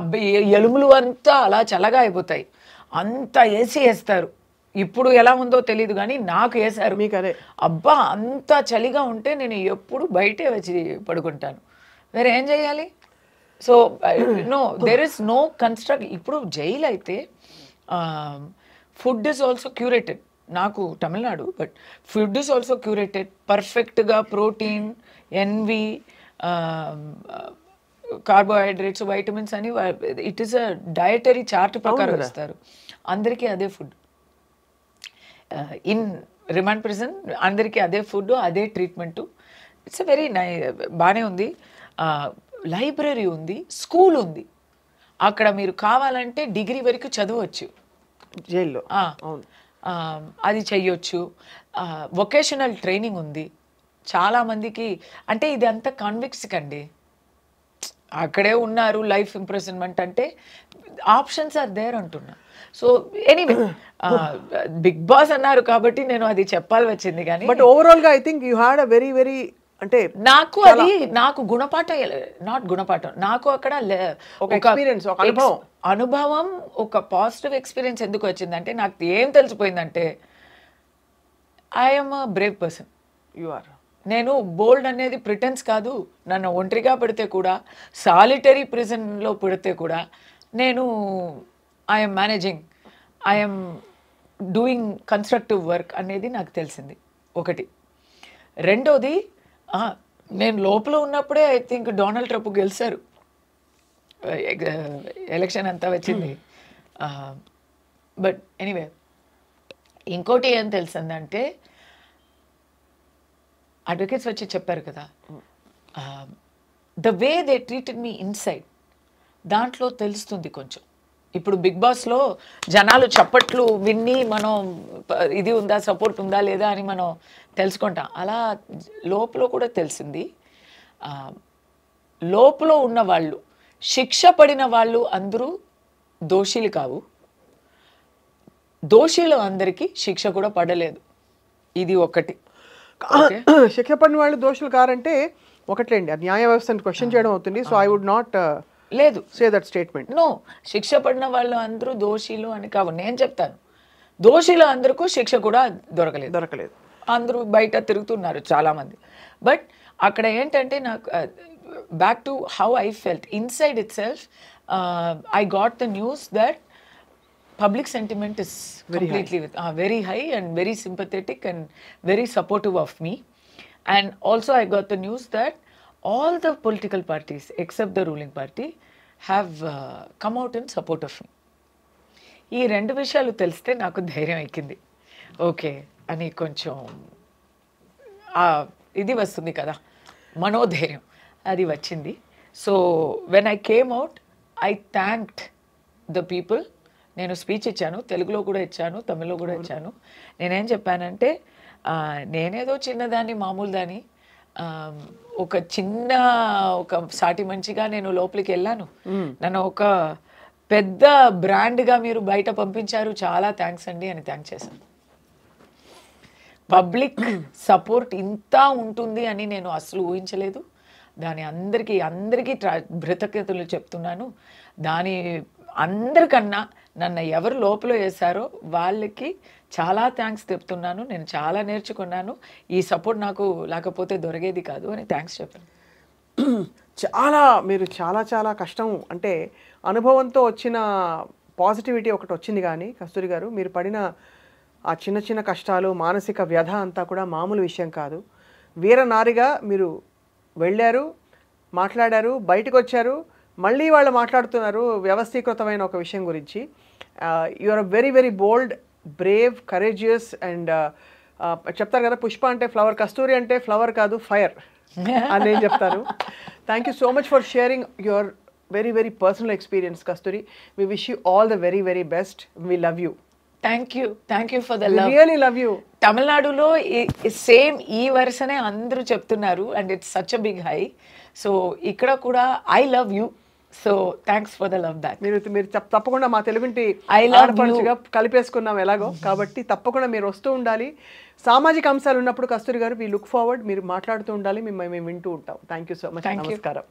ఎలుములు అంతా అలా చల్లగా అయిపోతాయి, అంత ఏసీ వేస్తారు. ఇప్పుడు ఎలా ఉందో తెలియదు కానీ నాకు వేసారు. మీకు అదే అబ్బా, అంత చలిగా ఉంటే నేను ఎప్పుడు బయటే వచ్చి పడుకుంటాను. వేరే ఏం చేయాలి? So there is no construct. ఇప్పుడు జైలు అయితే ఫుడ్ ఇస్ ఆల్సో క్యూరేటెడ్. నాకు Tamil Nadu, but food is also curated. పర్ఫెక్ట్గా ప్రోటీన్, ఎన్వి, కార్బోహైడ్రేట్స్, వైటమిన్స్ అని it is a dietary chart ప్రకారం ఇస్తారు. అందరికీ అదే ఫుడ్. ఇన్ రిమాండ్ ప్రిజన్ అందరికీ అదే ఫుడ్, అదే ట్రీట్మెంటు. ఇట్స్ వెరీ బాగానే ఉంది. లైబ్రరీ ఉంది, స్కూల్ ఉంది. అక్కడ మీరు కావాలంటే డిగ్రీ వరకు చదవచ్చు జైల్లో. అది చెయ్యొచ్చు. వొకేషనల్ ట్రైనింగ్ ఉంది చాలామందికి. అంటే ఇది అంతా కాన్విక్స్ కండి, అక్కడే ఉన్నారు. లైఫ్ ఇంప్రెజన్మెంట్ అంటే ఆప్షన్స్ ఆర్ దేర్ అంటున్నా. సో ఎనీవే బిగ్ బాస్ అన్నారు కాబట్టి నేను అది చెప్పాలి వచ్చింది. కానీ బట్ ఓవరాల్ గా I think you had a very very, అంటే నాకు గుణపాఠం, నాట్ గుణపాఠం, నాకు అక్కడ అనుభవం, ఒక పాజిటివ్ ఎక్స్పీరియన్స్ ఎందుకు వచ్చిందంటే, నాకు ఏం తెలిసిపోయిందంటే I'm a brave person. You are. నేను బోల్డ్ అనేది ప్రిటెన్స్ కాదు. నన్ను ఒంటరిగా పెడితే కూడా, సాలిటరీ ప్రిజన్లో పెడితే కూడా నేను I'm managing, I'm doing constructive work అనేది నాకు తెలిసింది ఒకటి. రెండోది, నేను లోపల ఉన్నప్పుడే ఐ థింక్ డొనాల్డ్ ట్రంప్ గెలిచారు, ఎలక్షన్ అంతా వచ్చింది. బట్ ఎనీవే, ఇంకోటి ఏం తెలిసిందంటే, అడ్వకేట్స్ వచ్చి చెప్పారు కదా, the way they treated me inside, దాంట్లో తెలుస్తుంది కొంచెం. ఇప్పుడు బిగ్ బాస్లో జనాలు చప్పట్లు విన్ని మనం ఇది ఉందా, సపోర్ట్ ఉందా లేదా అని మనం తెలుసుకుంటాం. అలా లోపల కూడా తెలిసింది. లోపల ఉన్న వాళ్ళు, శిక్ష పడిన వాళ్ళు అందరూ దోషులు కావు, దోషులు అందరికీ శిక్ష కూడా పడలేదు. ఇది ఒకటి. శిక్ష పడిన వాళ్ళు దోషులు కారంటే ఒకట్లేండి, న్యాయ వ్యవస్థను క్వశ్చన్ చేయడం అవుతుంది. సో ఐ వుడ్ నాట్ లేదు సే దట్ స్టేట్మెంట్. నో, శిక్ష పడిన వాళ్ళు అందరూ దోషులు అని కావు. నేను చెప్తాను, దోషులు అందరికీ శిక్ష కూడా దొరకలేదు. అందరూ బయట తిరుగుతున్నారు చాలామంది. బట్ అక్కడ ఏంటంటే, నాకు back to how I felt inside it self, I got the news that public sentiment is completely very high and very sympathetic and very supportive of me. And also I got the news that all the political parties except the ruling party have come out in support of me. ఈ రెండు విషయాలు తెలిస్తే నాకు ధైర్యం ఎక్కింది. Okay అని కొంచెం ఇది వస్తుంది కదా, మనోధైర్యం, అది వచ్చింది. So when I came out, I thanked the people. నేను స్పీచ్ ఇచ్చాను, తెలుగులో కూడా ఇచ్చాను, తమిళ్లో కూడా ఇచ్చాను. నేనేం చెప్పానంటే, నేనేదో చిన్నదాన్ని, మామూలు దాన్ని, ఒక సాటి మంచిగా నేను లోపలికి వెళ్ళాను. నన్ను ఒక పెద్ద బ్రాండ్గా మీరు బయట పంపించారు, చాలా థ్యాంక్స్ అండి అని థ్యాంక్ చేశాను. పబ్లిక్ సపోర్ట్ ఇంత ఉంటుంది అని నేను అసలు ఊహించలేదు. దాని అందరికీ కృతజ్ఞతలు చెప్తున్నాను. దాని అందరికన్నా నన్ను ఎవరు లోపల వేశారో వాళ్ళకి చాలా థ్యాంక్స్ చెప్తున్నాను. నేను చాలా నేర్చుకున్నాను. ఈ సపోర్ట్ నాకు లేకపోతే దొరికేది కాదు అని థ్యాంక్స్ చెప్పాను. మీరు చాలా కష్టం అంటే అనుభవంతో వచ్చిన పాజిటివిటీ ఒకటి వచ్చింది. కానీ కస్తూరి గారు, మీరు పడిన ఆ చిన్న కష్టాలు, మానసిక వ్యధ అంతా కూడా మామూలు విషయం కాదు. వీరనారిగా మీరు వెళ్ళారు, మాట్లాడారు, బయటకు వచ్చారు, మళ్ళీ వాళ్ళు మాట్లాడుతున్నారు వ్యవస్థీకృతమైన ఒక విషయం గురించి. You are very very bold, brave, courageous and చెప్తారు కదా, పుష్ప అంటే ఫ్లవర్, కస్తూరి అంటే ఫ్లవర్ కాదు ఫైర్ అని నేను చెప్తాను. Thank you so much for sharing your very very personal experience, Kasturi. We wish you all the very very best. We love you. Thank you for the love. We really love you. తమిళనాడులో same ఈ వర్షనే అందరూ చెప్తున్నారు and it's such a big high. So ఇక్కడ కూడా I love you. So thanks for the love back. మీరు తప్పకుండా మా తెలుగుంటి ఆడపడుచుగా కలిపేసుకున్నాం ఎలాగో, కాబట్టి తప్పకుండా మీరు వస్తూ ఉండాలి. సామాజిక అంశాలు ఉన్నప్పుడు కస్తూరి గారు వి లుక్ ఫార్వర్డ్, మీరు మాట్లాడుతూ ఉండాలి, మేము వింటూ ఉంటాం. Thank you so much. నమస్కారం.